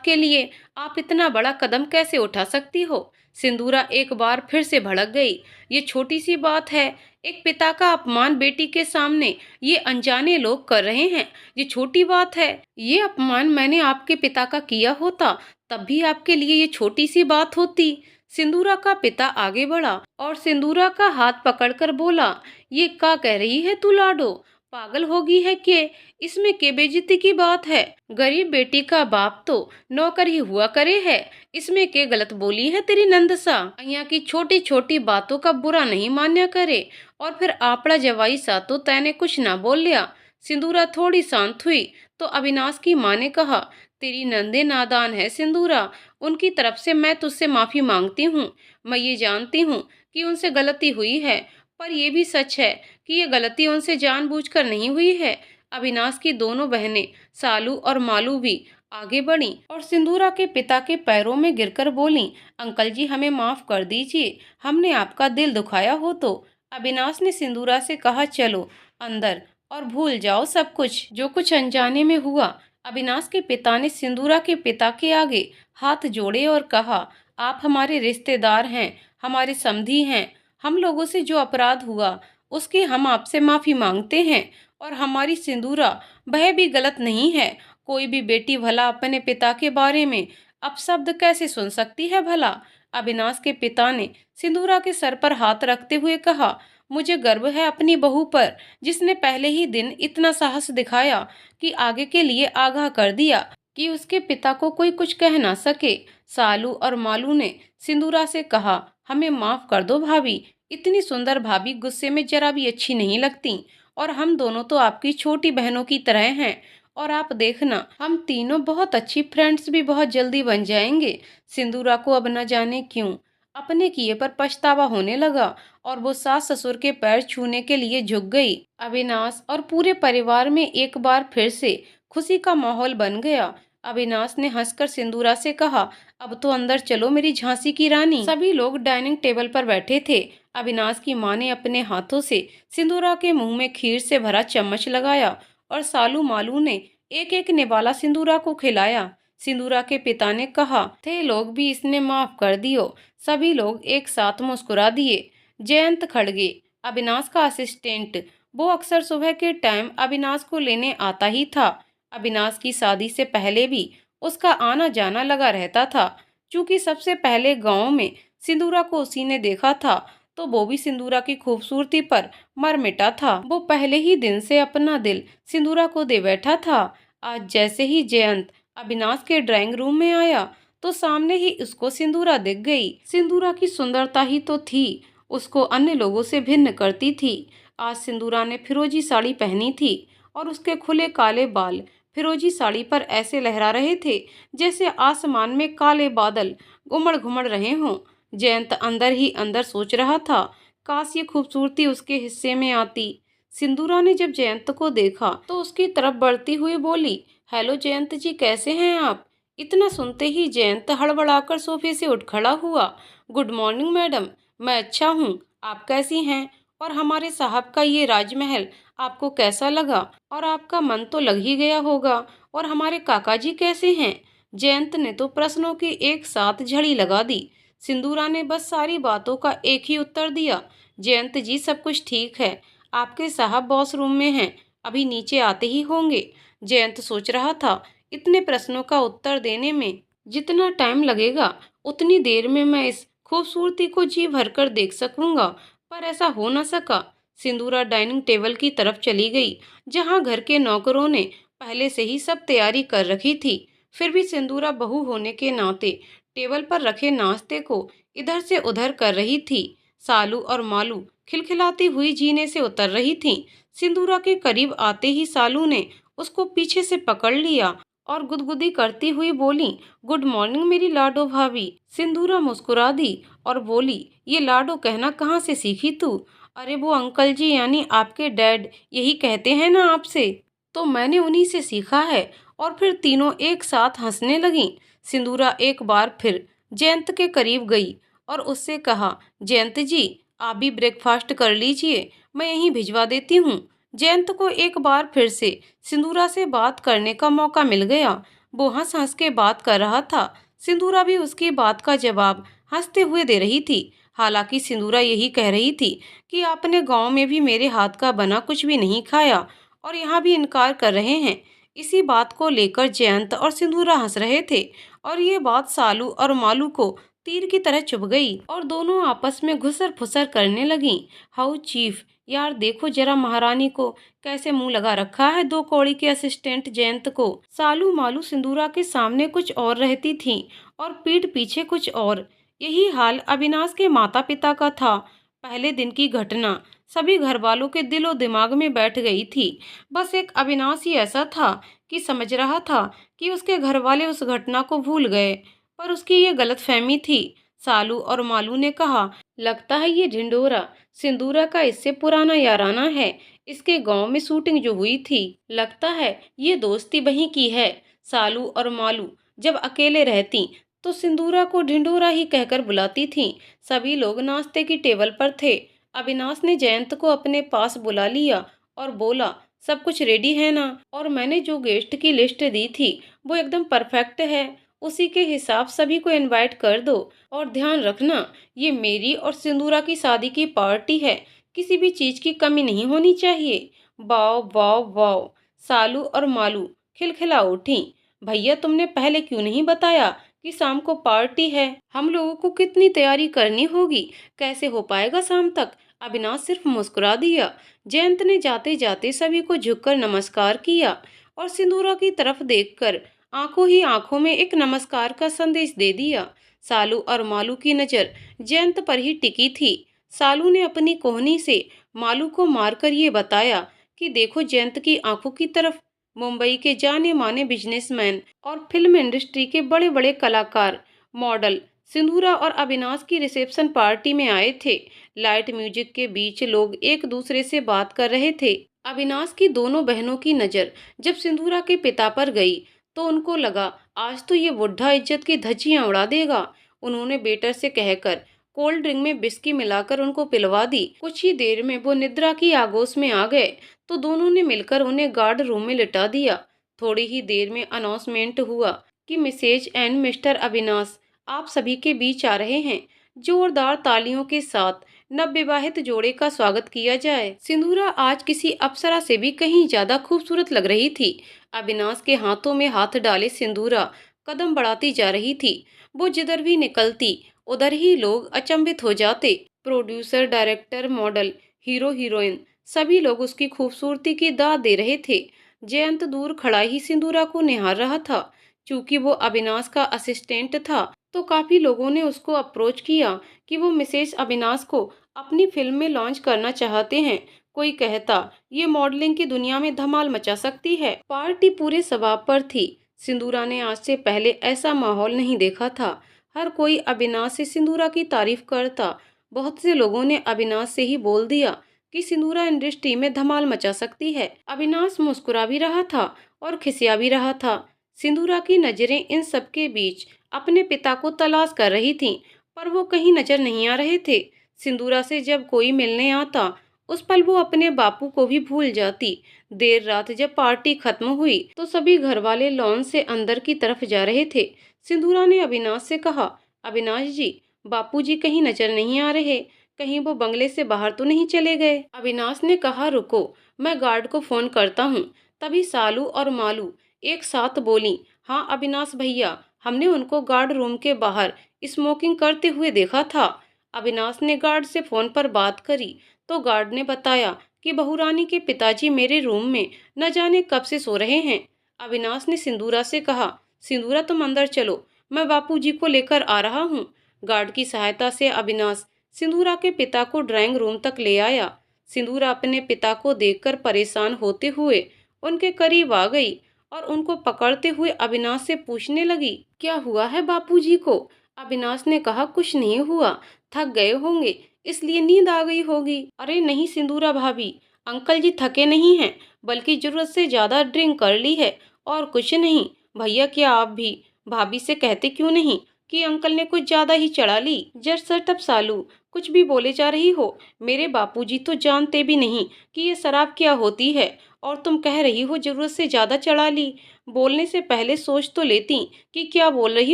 के लिए आप इतना बड़ा कदम कैसे उठा सकती हो? सिंदूरा एक बार फिर से भड़क गई। ये छोटी सी बात है? एक पिता का अपमान बेटी के सामने ये अनजाने लोग कर रहे हैं। ये छोटी बात है? ये अपमान मैंने आपके पिता का किया होता तब भी आपके लिए ये छोटी सी बात होती। सिंदूरा का पिता आगे बढ़ा और सिंदूरा का हाथ पकड़कर बोला, ये क्या कह रही है तू लाडो? पागल होगी है के? इसमें के बेइज्जती की बात है? गरीब बेटी का बाप तो नौकर ही हुआ करे है। इसमें के गलत बोली है तेरी नंदसा? यहाँ की छोटी छोटी बातों का बुरा नहीं मान्या करे। और फिर आपड़ा जवाई सा तो तैने कुछ ना बोल लिया। सिंदूरा थोड़ी शांत हुई तो अविनाश की माँ ने कहा, तेरी नंदे नादान है सिंदूरा। उनकी तरफ से मैं तुझसे माफी मांगती हूँ। मैं ये जानती हूँ कि उनसे गलती हुई है, पर यह भी सच है कि ये गलती उनसे जानबूझकर नहीं हुई है। अविनाश की दोनों बहनें सालू और मालू भी आगे बढ़ीं और सिंदूरा के पिता के पैरों में गिरकर बोलीं, अंकल जी हमें माफ कर दीजिए, हमने आपका दिल दुखाया हो तो। अविनाश ने सिंदूरा से कहा, चलो अंदर और भूल जाओ सब कुछ जो कुछ अनजाने में हुआ। अविनाश के पिता ने सिंदूरा के पिता के आगे हाथ जोड़े और कहा, आप हमारे रिश्तेदार हैं, हमारे समधी हैं। हम लोगों से जो अपराध हुआ उसकी हम आपसे माफी मांगते हैं। और हमारी सिंदूरा वह भी गलत नहीं है। कोई भी बेटी भला अपने पिता के बारे में अपशब्द कैसे सुन सकती है भला? अविनाश के पिता ने सिंदूरा के सर पर हाथ रखते हुए कहा, मुझे गर्व है अपनी बहू पर, जिसने पहले ही दिन इतना साहस दिखाया कि आगे के लिए आगाह कर दिया कि उसके पिता को कोई कुछ कह ना सके। सालू और मालू ने सिंदूरा से कहा, हमें माफ कर दो भाभी, इतनी सुंदर भाभी गुस्से में जरा भी अच्छी नहीं लगती। और हम दोनों तो आपकी छोटी बहनों की तरह हैं। और आप देखना, हम तीनों बहुत अच्छी फ्रेंड्स भी बहुत जल्दी बन जाएंगे। सिंदूरा को अब न जाने क्यों अपने किए पर पछतावा होने लगा और वो सास ससुर के पैर छूने के लिए झुक गई। अविनाश और पूरे परिवार में एक बार फिर से खुशी का माहौल बन गया। अविनाश ने हंसकर सिंदूरा से कहा, अब तो अंदर चलो मेरी झांसी की रानी। सभी लोग डाइनिंग टेबल पर बैठे थे। अविनाश की माँ ने अपने हाथों से सिंदूरा के मुंह में खीर से भरा चम्मच लगाया और सालू मालू ने एक एक निवाला सिंदूरा को खिलाया। सिंदूरा के पिता ने कहा, थे लोग भी इसने माफ कर दियो। सभी लोग एक साथ मुस्कुरा दिए। जयंत खड़गे, अविनाश का असिस्टेंट, वो अक्सर सुबह के टाइम अविनाश को लेने आता ही था। अविनाश की शादी से पहले भी उसका आना जाना लगा रहता था। चूंकि सबसे पहले गांव में सिंदूरा को उसी ने देखा था, तो वो भी सिंदूरा की खूबसूरती पर मर मिटा था। वो पहले ही दिन से अपना दिल सिंदूरा को दे बैठा था। आज जैसे ही जयंत अविनाश के ड्राइंग रूम में आया तो सामने ही उसको सिंदूरा दिख गई। सिंदूरा की सुंदरता ही तो थी उसको अन्य लोगों से भिन्न करती थी। आज सिंदूरा ने फिरोजी साड़ी पहनी थी और उसके खुले काले बाल फिरोजी साड़ी पर ऐसे लहरा रहे थे जैसे आसमान में काले बादल उमड़ घुमड़ रहे हों। जयंत अंदर ही अंदर सोच रहा था, काश ये खूबसूरती उसके हिस्से में आती। सिंदूरा ने जब जयंत को देखा तो उसकी तरफ बढ़ती हुई बोली, हेलो जयंत जी, कैसे हैं आप? इतना सुनते ही जयंत हड़बड़ाकर सोफे से उठ खड़ा हुआ। गुड मॉर्निंग मैडम, मैं अच्छा हूँ, आप कैसी हैं? और हमारे साहब का ये राजमहल आपको कैसा लगा? और आपका मन तो लग ही गया होगा। और हमारे काका जी कैसे हैं? जयंत ने तो प्रश्नों की एक साथ झड़ी लगा दी। सिंदूरा ने बस सारी बातों का एक ही उत्तर दिया, जयंत जी सब कुछ ठीक है, आपके साहब बॉस रूम में हैं, अभी नीचे आते ही होंगे। जयंत सोच रहा था, इतने प्रश्नों का उत्तर देने में जितना टाइम लगेगा उतनी देर में मैं इस खूबसूरती को जी भरकर देख सकूंगा, पर ऐसा हो न सका। सिंदूरा डाइनिंग टेबल की तरफ चली गई जहां घर के नौकरों ने पहले से ही सब तैयारी कर रखी थी। फिर भी सिंदूरा बहू होने के नाते टेबल पर रखे नाश्ते को इधर से उधर कर रही थी। सालू और मालू खिलखिलाती हुई जीने से उतर रही थीं। सिंदूरा के करीब आते ही सालू ने उसको पीछे से पकड़ लिया और गुदगुदी करती हुई बोली, गुड मॉर्निंग मेरी लाडो भाभी। सिंदूरा मुस्कुरा दी और बोली, ये लाडो कहना कहाँ से सीखी तू? अरे वो अंकल जी यानी आपके डैड यही कहते हैं ना आपसे। तो मैंने उन्हीं से सीखा है। और फिर तीनों एक साथ हंसने लगीं। सिंदूरा एक बार फिर जयंत के करीब गई और उससे कहा, जयंत जी आप भी ब्रेकफास्ट कर लीजिए, मैं यहीं भिजवा देती हूँ। जयंत को एक बार फिर से सिंदूरा से बात करने का मौका मिल गया। वो हंस हंस के बात कर रहा था। सिंदूरा भी उसकी बात का जवाब हंसते हुए दे रही थी। हालांकि सिंदूरा यही कह रही थी कि आपने गांव में भी मेरे हाथ का बना कुछ भी नहीं खाया और यहाँ भी इनकार कर रहे हैं। इसी बात को लेकर जयंत और सिंदूरा हंस रहे थे और ये बात सालू और मालू को तीर की तरह चुभ गई और दोनों आपस में घुसर फुसर करने लगीं। हाउ चीफ, यार देखो जरा महारानी को कैसे मुंह लगा रखा है दो कौड़ी के असिस्टेंट जयंत को। सालू मालू सिंदूरा के सामने कुछ और रहती थीं और पीठ पीछे कुछ और। यही हाल अविनाश के माता पिता का था। पहले दिन की घटना सभी घर वालों के दिलो दिमाग में बैठ गई थी। बस एक अविनाश ही ऐसा था कि समझ रहा था कि उसके घर वाले उस घटना को भूल गए, पर उसकी ये गलतफहमी थी। सालू और मालू ने कहा, लगता है ये ढिंडोरा सिंदूरा का इससे पुराना याराना है। इसके गांव में शूटिंग जो हुई थी, लगता है ये दोस्ती वहीं की है। सालू और मालू जब अकेले रहती तो सिंदूरा को ढिंडोरा ही कहकर बुलाती थीं। सभी लोग नाश्ते की टेबल पर थे। अविनाश ने जयंत को अपने पास बुला लिया और बोला, सब कुछ रेडी है ना? और मैंने जो गेस्ट की लिस्ट दी थी वो एकदम परफेक्ट है। उसी के हिसाब सभी को इनवाइट कर दो। और ध्यान रखना, ये मेरी और सिंदूरा की शादी की पार्टी है, किसी भी चीज की कमी नहीं होनी चाहिए। Wow wow wow. सालू और मालू खिलखिला उठी। भैया तुमने पहले क्यों नहीं बताया कि शाम को पार्टी है? हम लोगों को कितनी तैयारी करनी होगी, कैसे हो पाएगा शाम तक? अविनाश सिर्फ मुस्कुरा दिया। जयंत ने जाते जाते सभी को झुककर नमस्कार किया और सिंदूरा की तरफ देखकर आंखों ही आंखों में एक नमस्कार का संदेश दे दिया। सालू और मालू की नजर जयंत पर ही टिकी थी। सालू ने अपनी कोहनी से मालू को मारकर ये बताया कि देखो जयंत की आंखों की तरफ। मुंबई के जाने माने बिजनेसमैन और फिल्म इंडस्ट्री के बड़े बड़े कलाकार, मॉडल सिंदूरा और अविनाश की रिसेप्शन पार्टी में आए थे। लाइट म्यूजिक के बीच लोग एक दूसरे से बात कर रहे थे। अविनाश की दोनों बहनों की नजर जब सिंदूरा के पिता पर गई तो उनको लगा आज तो ये बुढ़ा इज्जत की धज्जियां उड़ा देगा। उन्होंने बेटर से कहकर कोल्ड ड्रिंक में बिस्की मिलाकर उनको पिलवा दी। कुछ ही देर में वो निद्रा की आगोश में आ गए तो दोनों ने मिलकर उन्हें गार्ड रूम में लिटा दिया। थोड़ी ही देर में अनाउंसमेंट हुआ कि मिसेज एंड मिस्टर अविनाश आप सभी के बीच आ रहे हैं। जोरदार तालियों के साथ नवविवाहित जोड़े का स्वागत किया जाए। सिंदूरा आज किसी अप्सरा से भी कहीं ज्यादा खूबसूरत लग रही थी। अविनाश के हाथों में हाथ डाले सिंदूरा कदम बढ़ाती जा रही थी। वो जिधर भी निकलती उधर ही लोग अचंभित हो जाते। Producer, director, model, hero, heroine सभी लोग उसकी खूबसूरती की दाद दे रहे थे। जयंत दूर खड़ा ही सिंदूरा को निहार रहा था। चूंकि वो अविनाश का असिस्टेंट था तो काफी लोगों ने उसको अप्रोच किया कि वो मिसेस अविनाश को अपनी फिल्म में लॉन्च करना चाहते हैं। कोई कहता ये मॉडलिंग की दुनिया में धमाल मचा सकती है। पार्टी पूरे सवाब पर थी। सिंदूरा ने आज से पहले ऐसा माहौल नहीं देखा था। हर कोई अविनाश से सिंदूरा की तारीफ करता। बहुत से लोगों ने अविनाश से ही बोल दिया कि सिंदूरा इंडस्ट्री में धमाल मचा सकती है। अविनाश मुस्कुरा भी रहा था और खिसिया भी रहा था। सिंदूरा की नजरें इन सब के बीच अपने पिता को तलाश कर रही थीं, पर वो कहीं नजर नहीं आ रहे थे। सिंदूरा से जब कोई मिलने आता उस पल वो अपने बापू को भी भूल जाती। देर रात जब पार्टी खत्म हुई तो सभी घर वाले लॉन से अंदर की तरफ जा रहे थे। सिंदूरा ने अविनाश से कहा, अविनाश जी बापूजी कहीं नजर नहीं आ रहे, कहीं वो बंगले से बाहर तो नहीं चले गए? अविनाश ने कहा, रुको मैं गार्ड को फोन करता हूँ। तभी सालू और मालू एक साथ बोली, हाँ अविनाश भैया, हमने उनको गार्ड रूम के बाहर स्मोकिंग करते हुए देखा था। अविनाश ने गार्ड से फोन पर बात करी तो गार्ड ने बताया कि बहुरानी के पिताजी मेरे रूम में न जाने कब से सो रहे हैं। अविनाश ने सिंदूरा से कहा, सिंदूरा तुम अंदर चलो, मैं बापूजी को लेकर आ रहा हूँ। गार्ड की सहायता से अविनाश सिंदूरा के पिता को ड्राइंग रूम तक ले आया। सिंदूरा अपने पिता को देखकर परेशान होते हुए उनके करीब आ गई और उनको पकड़ते हुए अविनाश से पूछने लगी, क्या हुआ है बापूजी को? अविनाश ने कहा, कुछ नहीं हुआ, थक गए होंगे इसलिए नींद आ गई होगी। अरे नहीं सिंदूरा भाभी, अंकल जी थके नहीं हैं, बल्कि जरूरत से ज्यादा ड्रिंक कर ली है और कुछ नहीं। भैया क्या आप भी भाभी से कहते क्यों नहीं कि अंकल ने कुछ ज्यादा ही चढ़ा ली? जस्ट शट अप सालू, कुछ भी बोले जा रही हो? मेरे बापूजी तो जानते भी नहीं कि ये शराब क्या होती है और तुम कह रही हो जरूरत से ज्यादा चढ़ा ली। बोलने से पहले सोच तो लेती कि क्या बोल रही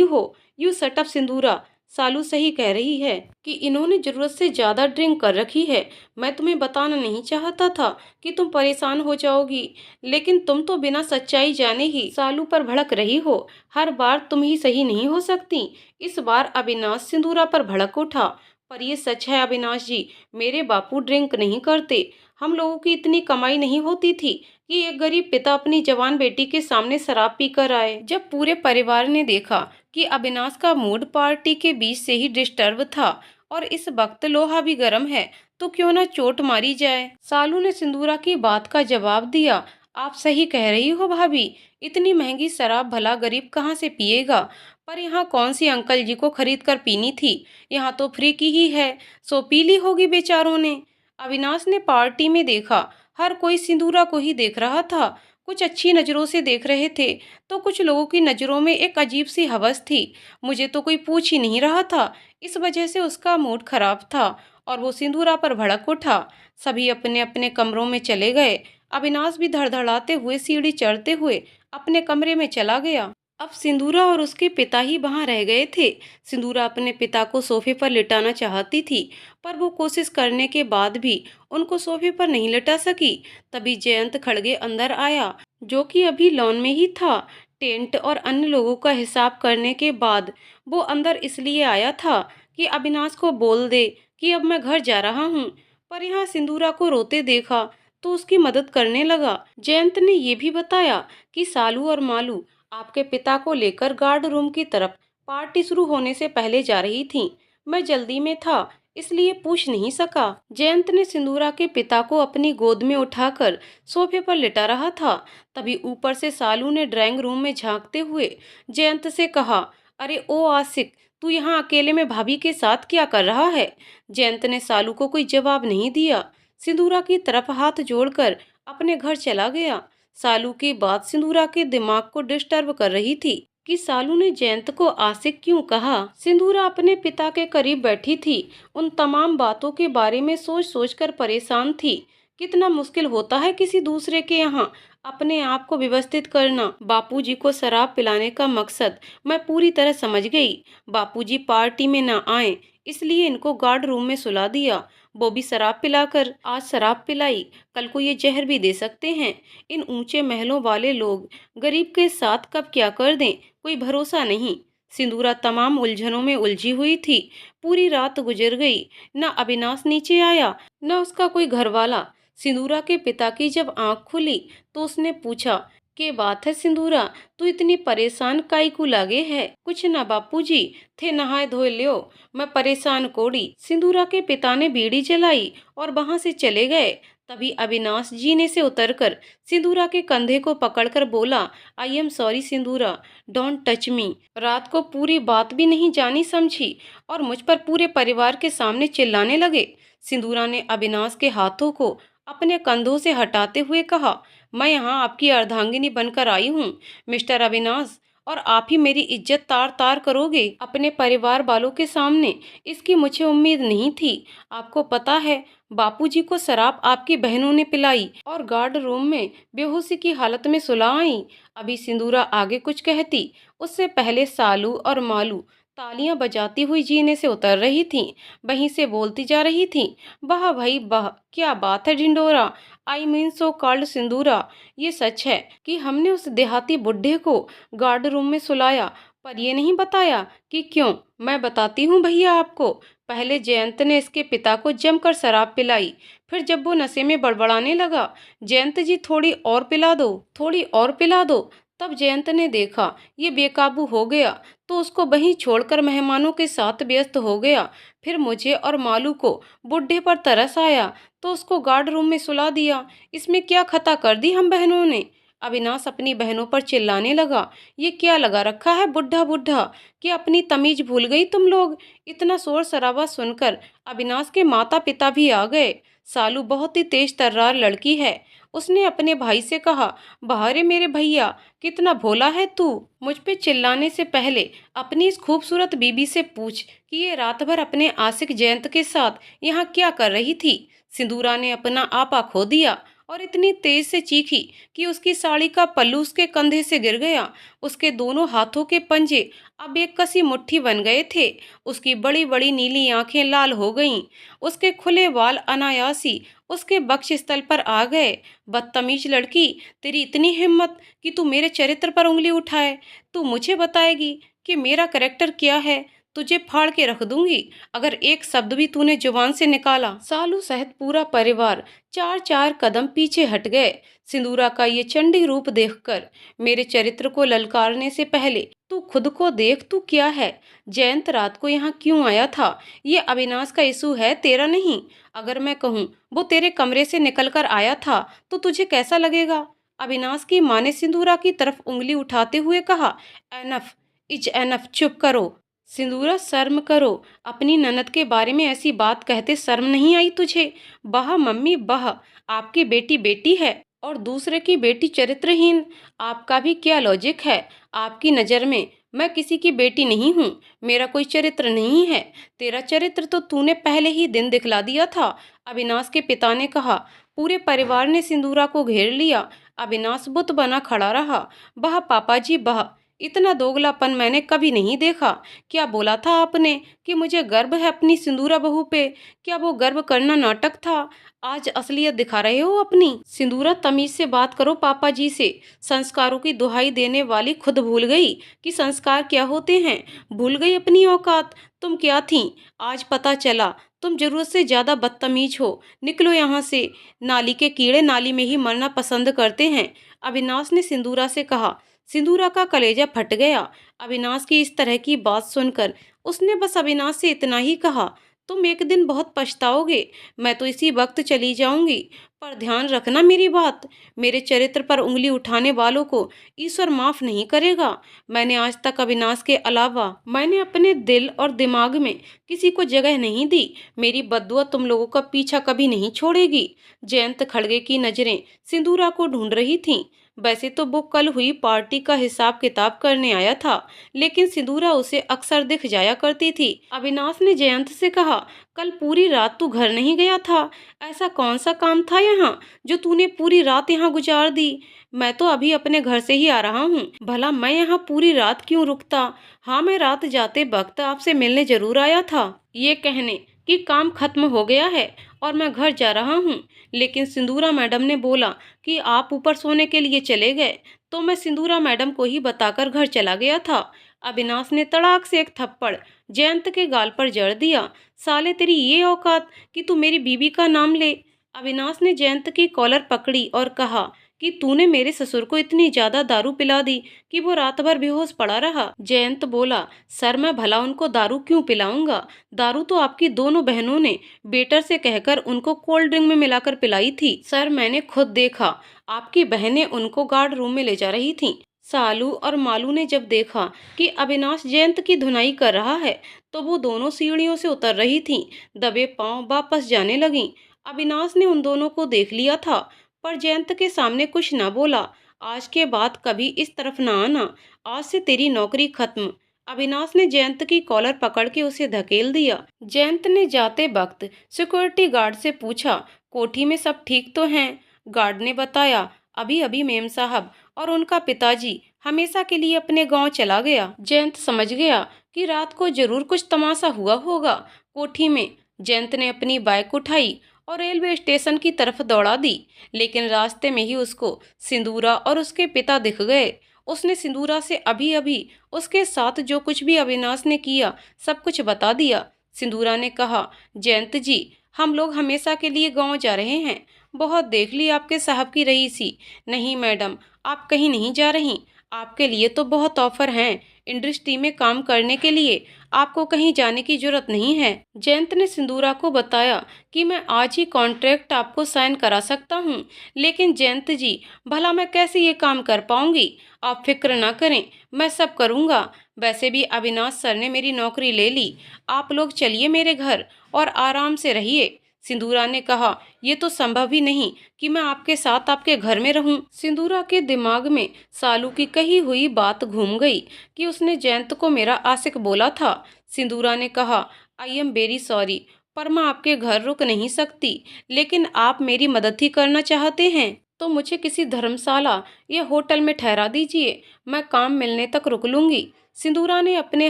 हो। यू शट अप सिंदूरा, सालू सही कह रही है कि इन्होंने जरूरत से ज्यादा ड्रिंक कर रखी है। मैं तुम्हें बताना नहीं चाहता था कि तुम परेशान हो जाओगी, लेकिन तुम तो बिना सच्चाई जाने ही सालू पर भड़क रही हो। हर बार तुम ही सही नहीं हो सकती। इस बार अविनाश सिंदूरा पर भड़क उठा। पर ये सच है अविनाश जी, मेरे बापू ड्रिंक नहीं करते। हम लोगों की इतनी कमाई नहीं होती थी कि एक गरीब पिता अपनी जवान बेटी के सामने शराब पीकर आए। जब पूरे परिवार ने देखा कि अविनाश का मूड पार्टी के बीच से ही डिस्टर्ब था और इस वक्त लोहा भी गर्म है, तो क्यों ना चोट मारी जाए। सालू ने सिंदूरा की बात का जवाब दिया, आप सही कह रही हो भाभी, इतनी महंगी शराब भला गरीब कहाँ से पिएगा। पर यहाँ कौन सी अंकल जी को खरीद कर पीनी थी, यहाँ तो फ्री की ही है, सो पी ली होगी बेचारों ने। अविनाश ने पार्टी में देखा, हर कोई सिंदूरा को ही देख रहा था। कुछ अच्छी नज़रों से देख रहे थे तो कुछ लोगों की नज़रों में एक अजीब सी हवस थी। मुझे तो कोई पूछ ही नहीं रहा था, इस वजह से उसका मूड खराब था और वो सिंदूरा पर भड़क उठा। सभी अपने अपने कमरों में चले गए। अविनाश भी धड़धड़ाते हुए सीढ़ी चढ़ते हुए अपने कमरे में चला गया। अब सिंदूरा और उसके पिता ही वहां रह गए थे। सिंदूरा अपने पिता को सोफे पर लिटाना चाहती थी, पर वो कोशिश करने के बाद भी उनको सोफे पर नहीं लिटा सकी। तभी जयंत खड़गे अंदर आया, जो कि अभी लॉन में ही था। टेंट और अन्य लोगों का हिसाब करने के बाद वो अंदर इसलिए आया था कि अविनाश को बोल दे कि अब मैं घर जा रहा हूँ। पर यहाँ सिंदूरा को रोते देखा तो उसकी मदद करने लगा। जयंत ने ये भी बताया कि सालू और मालू आपके पिता को लेकर गार्ड रूम की तरफ पार्टी शुरू होने से पहले जा रही थीं। मैं जल्दी में था इसलिए पूछ नहीं सका। जयंत ने सिंदूरा के पिता को अपनी गोद में उठाकर सोफे पर लिटा रहा था। तभी ऊपर से सालू ने ड्राइंग रूम में झांकते हुए जयंत से कहा, अरे ओ आशिक, तू यहाँ अकेले में भाभी के साथ क्या कर रहा है? जयंत ने सालू को कोई जवाब नहीं दिया। सिंदूरा की तरफ हाथ जोड़कर अपने घर चला गया। सालू की बात सिंदूरा के दिमाग को डिस्टर्ब कर रही थी कि सालू ने जयंत को आशिक क्यों कहा। सिंदूरा अपने पिता के करीब बैठी थी, उन तमाम बातों के बारे में सोच सोच कर परेशान थी। कितना मुश्किल होता है किसी दूसरे के यहाँ अपने आप को व्यवस्थित करना। बापूजी को शराब पिलाने का मकसद मैं पूरी तरह समझ गई। बापूजी पार्टी में न आए इसलिए इनको गार्ड रूम में सुला दिया। वो भी शराब पिलाकर, आज शराब पिलाई कल को ये जहर भी दे सकते हैं। इन ऊंचे महलों वाले लोग गरीब के साथ कब क्या कर दें, कोई भरोसा नहीं। सिंदूरा तमाम उलझनों में उलझी हुई थी। पूरी रात गुजर गई, न अविनाश नीचे आया न उसका कोई घरवाला। सिंदूरा के पिता की जब आंख खुली तो उसने पूछा, के बात है सिंदूरा, तू इतनी परेशान काई को लागे है? कुछ ना बापूजी, थे नहाए धोए लियो, मैं परेशान कोड़ी। सिंदूरा के पिता ने बीड़ी जलाई और वहां से चले गए। तभी अविनाश जीने से उतरकर सिंदूरा के कंधे को पकड़कर बोला, I am sorry Sindura, don't touch me. रात को पूरी बात भी नहीं जानी समझी और मुझ पर पूरे परिवार के सामने चिल्लाने लगे। सिंदूरा ने अविनाश के हाथों को अपने कंधों से हटाते हुए कहा, मैं यहाँ आपकी अर्धांगिनी बनकर आई हूँ मिस्टर अविनाश, और आप ही मेरी इज्जत तार तार करोगे अपने परिवार वालों के सामने। इसकी मुझे उम्मीद नहीं थी। आपको पता है बापूजी को शराब आपकी बहनों ने पिलाई और गार्ड रूम में बेहोशी की हालत में सुला आई। अभी सिंदूरा आगे कुछ कहती उससे पहले सालू और मालू तालियां बजाती हुई जीने से उतर रही थीं। वहीं से बोलती जा रही थीं, वाह भाई वाह, क्या बात है Dhindora, I mean so called सिंदूरा। ये सच है कि हमने उस देहाती बुड्ढे को गार्ड रूम में सुलाया, पर ये नहीं बताया कि क्यों। मैं बताती हूँ भैया आपको। पहले जयंत ने इसके पिता को जमकर शराब पिलाई, फिर जब वो नशे में बड़बड़ाने लगा, जयंत जी थोड़ी और पिला दो, थोड़ी और पिला दो। तब जयंत ने देखा ये बेकाबू हो गया तो उसको वहीं छोड़कर मेहमानों के साथ व्यस्त हो गया। फिर मुझे और मालू को बुड्ढे पर तरस आया तो उसको गार्ड रूम में सुला दिया। इसमें क्या खता कर दी हम बहनों ने? अविनाश अपनी बहनों पर चिल्लाने लगा, ये क्या लगा रखा है बुढ़ा बुढ़ा, कि अपनी तमीज भूल गई तुम लोग। इतना शोर शराबा सुनकर अविनाश के माता पिता भी आ गए। सालू बहुत ही तेज तर्रार लड़की है। उसने अपने भाई से कहा, बाहरे मेरे भैया, कितना भोला है तू। मुझ पे चिल्लाने से पहले अपनी इस खूबसूरत बीबी से पूछ कि ये रात भर अपने आशिक जयंत के साथ यहाँ क्या कर रही थी। सिंदूरा ने अपना आपा खो दिया और इतनी तेज से चीखी कि उसकी साड़ी का पल्लू उसके कंधे से गिर गया। उसके दोनों हाथों के पंजे अब एक कसी मुट्ठी बन गए थे। उसकी बड़ी बड़ी नीली आंखें लाल हो गईं। उसके खुले बाल अनायासी उसके वक्षस्थल पर आ गए। बदतमीज लड़की, तेरी इतनी हिम्मत कि तू मेरे चरित्र पर उंगली उठाए। तू मुझे बताएगी कि मेरा करेक्टर क्या है? तुझे फाड़ के रख दूंगी अगर एक शब्द भी तूने जुबान से निकाला। सालू सहित पूरा परिवार चार चार कदम पीछे हट गए। सिंदूरा का ये चंडी रूप देखकर मेरे चरित्र को ललकारने से पहले तू खुद को देख, तू क्या है? जयंत रात को यहाँ क्यों आया था? ये अविनाश का इशू है, तेरा नहीं। अगर मैं कहूँ वो तेरे कमरे से निकलकर आया था तो तुझे कैसा लगेगा? अविनाश की माँ ने सिंदूरा की तरफ उंगली उठाते हुए कहा, एनफ इज एनफ, चुप करो। सिंदूरा, शर्म करो। अपनी ननद के बारे में ऐसी बात कहते शर्म नहीं आई तुझे? वाह मम्मी वाह, आपकी बेटी बेटी है और दूसरे की बेटी चरित्रहीन। आपका भी क्या लॉजिक है? आपकी नज़र में मैं किसी की बेटी नहीं हूँ। मेरा कोई चरित्र नहीं है। तेरा चरित्र तो तूने पहले ही दिन दिखला दिया था। अविनाश के पिता ने कहा। पूरे परिवार ने सिंदूरा को घेर लिया। अविनाश बुत बना खड़ा रहा। वाह पापा जी वाह, इतना दोगलापन मैंने कभी नहीं देखा। क्या बोला था आपने कि मुझे गर्व है अपनी सिंदूरा बहू पे? क्या वो गर्व करना नाटक था? आज असलियत दिखा रहे हो अपनी। सिंदूरा, तमीज से बात करो पापा जी से। संस्कारों की दुहाई देने वाली खुद भूल गई कि संस्कार क्या होते हैं। भूल गई अपनी औकात। तुम क्या थी? आज पता चला तुम जरूरत से ज्यादा बदतमीज हो। निकलो यहाँ से। नाली के कीड़े नाली में ही मरना पसंद करते हैं, अविनाश ने सिंदूरा से कहा। सिंदूरा का कलेजा फट गया। अविनाश की इस तरह की बात सुनकर उसने बस अविनाश से इतना ही कहा, तुम एक दिन बहुत पछताओगे। मैं तो इसी वक्त चली जाऊंगी, पर ध्यान रखना मेरी बात। मेरे चरित्र पर उंगली उठाने वालों को ईश्वर माफ नहीं करेगा। मैंने आज तक अविनाश के अलावा मैंने अपने दिल और दिमाग में किसी को जगह नहीं दी। मेरी बद्दुआ तुम लोगों का पीछा कभी नहीं छोड़ेगी। जयंत खड़गे की नजरें सिंदूरा को ढूंढ रही थीं। वैसे तो वो कल हुई पार्टी का हिसाब किताब करने आया था, लेकिन सिंदूरा उसे अक्सर दिख जाया करती थी। अविनाश ने जयंत से कहा, कल पूरी रात तू घर नहीं गया था? ऐसा कौन सा काम था यहाँ जो तूने पूरी रात यहाँ गुजार दी? मैं तो अभी अपने घर से ही आ रहा हूँ। भला मैं यहाँ पूरी रात क्यों रुकता? हाँ, मैं रात जाते वक्त आपसे मिलने जरूर आया था, ये कहने कि काम खत्म हो गया है और मैं घर जा रहा हूँ। लेकिन सिंदूरा मैडम ने बोला कि आप ऊपर सोने के लिए चले गए, तो मैं सिंदूरा मैडम को ही बताकर घर चला गया था। अविनाश ने तड़ाक से एक थप्पड़ जयंत के गाल पर जड़ दिया। साले, तेरी ये औकात कि तू मेरी बीबी का नाम ले? अविनाश ने जयंत की कॉलर पकड़ी और कहा कि तूने मेरे ससुर को इतनी ज्यादा दारू पिला दी कि वो रात भर बेहोश पड़ा रहा। जयंत बोला, सर मैं भला उनको दारू क्यों पिलाऊंगा? दारू तो आपकी दोनों बहनों ने बेटर से कहकर उनको कोल्ड ड्रिंक में मिलाकर पिलाई थी। सर, मैंने खुद देखा, आपकी बहनें उनको गार्ड रूम में ले जा रही थीं। सालू और मालू ने जब देखा कि अविनाश जयंत की धुनाई कर रहा है तो वो दोनों सीढ़ियों से उतर रही थीं। दबे पांव वापस जाने लगीं। अविनाश ने उन दोनों को देख लिया था, पर जयंत के सामने कुछ न बोला। आज के बाद कभी इस तरफ न आना, आज से तेरी नौकरी खत्म। अविनाश ने जयंत की कॉलर पकड़ के उसे धकेल दिया। जयंत ने जाते वक्त सिक्योरिटी गार्ड से पूछा, कोठी में सब ठीक तो हैं? गार्ड ने बताया, अभी अभी मेम साहब और उनका पिताजी हमेशा के लिए अपने गांव चला गया। जयंत समझ गया कि रात को जरूर कुछ तमाशा हुआ होगा कोठी में। जयंत ने अपनी बाइक उठाई और रेलवे स्टेशन की तरफ दौड़ा दी, लेकिन रास्ते में ही उसको सिंदूरा और उसके पिता दिख गए। उसने सिंदूरा से अभी अभी उसके साथ जो कुछ भी अविनाश ने किया सब कुछ बता दिया। सिंदूरा ने कहा, जयंत जी, हम लोग हमेशा के लिए गांव जा रहे हैं। बहुत देख ली आपके साहब की रईसी। नहीं मैडम, आप कहीं नहीं जा रही। आपके लिए तो बहुत ऑफर हैं इंडस्ट्री में काम करने के लिए। आपको कहीं जाने की जरूरत नहीं है। जयंत ने सिंदूरा को बताया कि मैं आज ही कॉन्ट्रैक्ट आपको साइन करा सकता हूँ। लेकिन जयंत जी, भला मैं कैसे ये काम कर पाऊंगी? आप फिक्र ना करें, मैं सब करूँगा। वैसे भी अविनाश सर ने मेरी नौकरी ले ली। आप लोग चलिए मेरे घर और आराम से रहिए। सिंदूरा ने कहा, ये तो संभव ही नहीं कि मैं आपके साथ आपके घर में रहूं। सिंदूरा के दिमाग में सालू की कही हुई बात घूम गई कि उसने जयंत को मेरा आशिक बोला था। सिंदूरा ने कहा, आई एम वेरी सॉरी, पर मैं आपके घर रुक नहीं सकती। लेकिन आप मेरी मदद ही करना चाहते हैं तो मुझे किसी धर्मशाला या होटल में ठहरा दीजिए, मैं काम मिलने तक रुक लूंगी। सिंदूरा ने अपने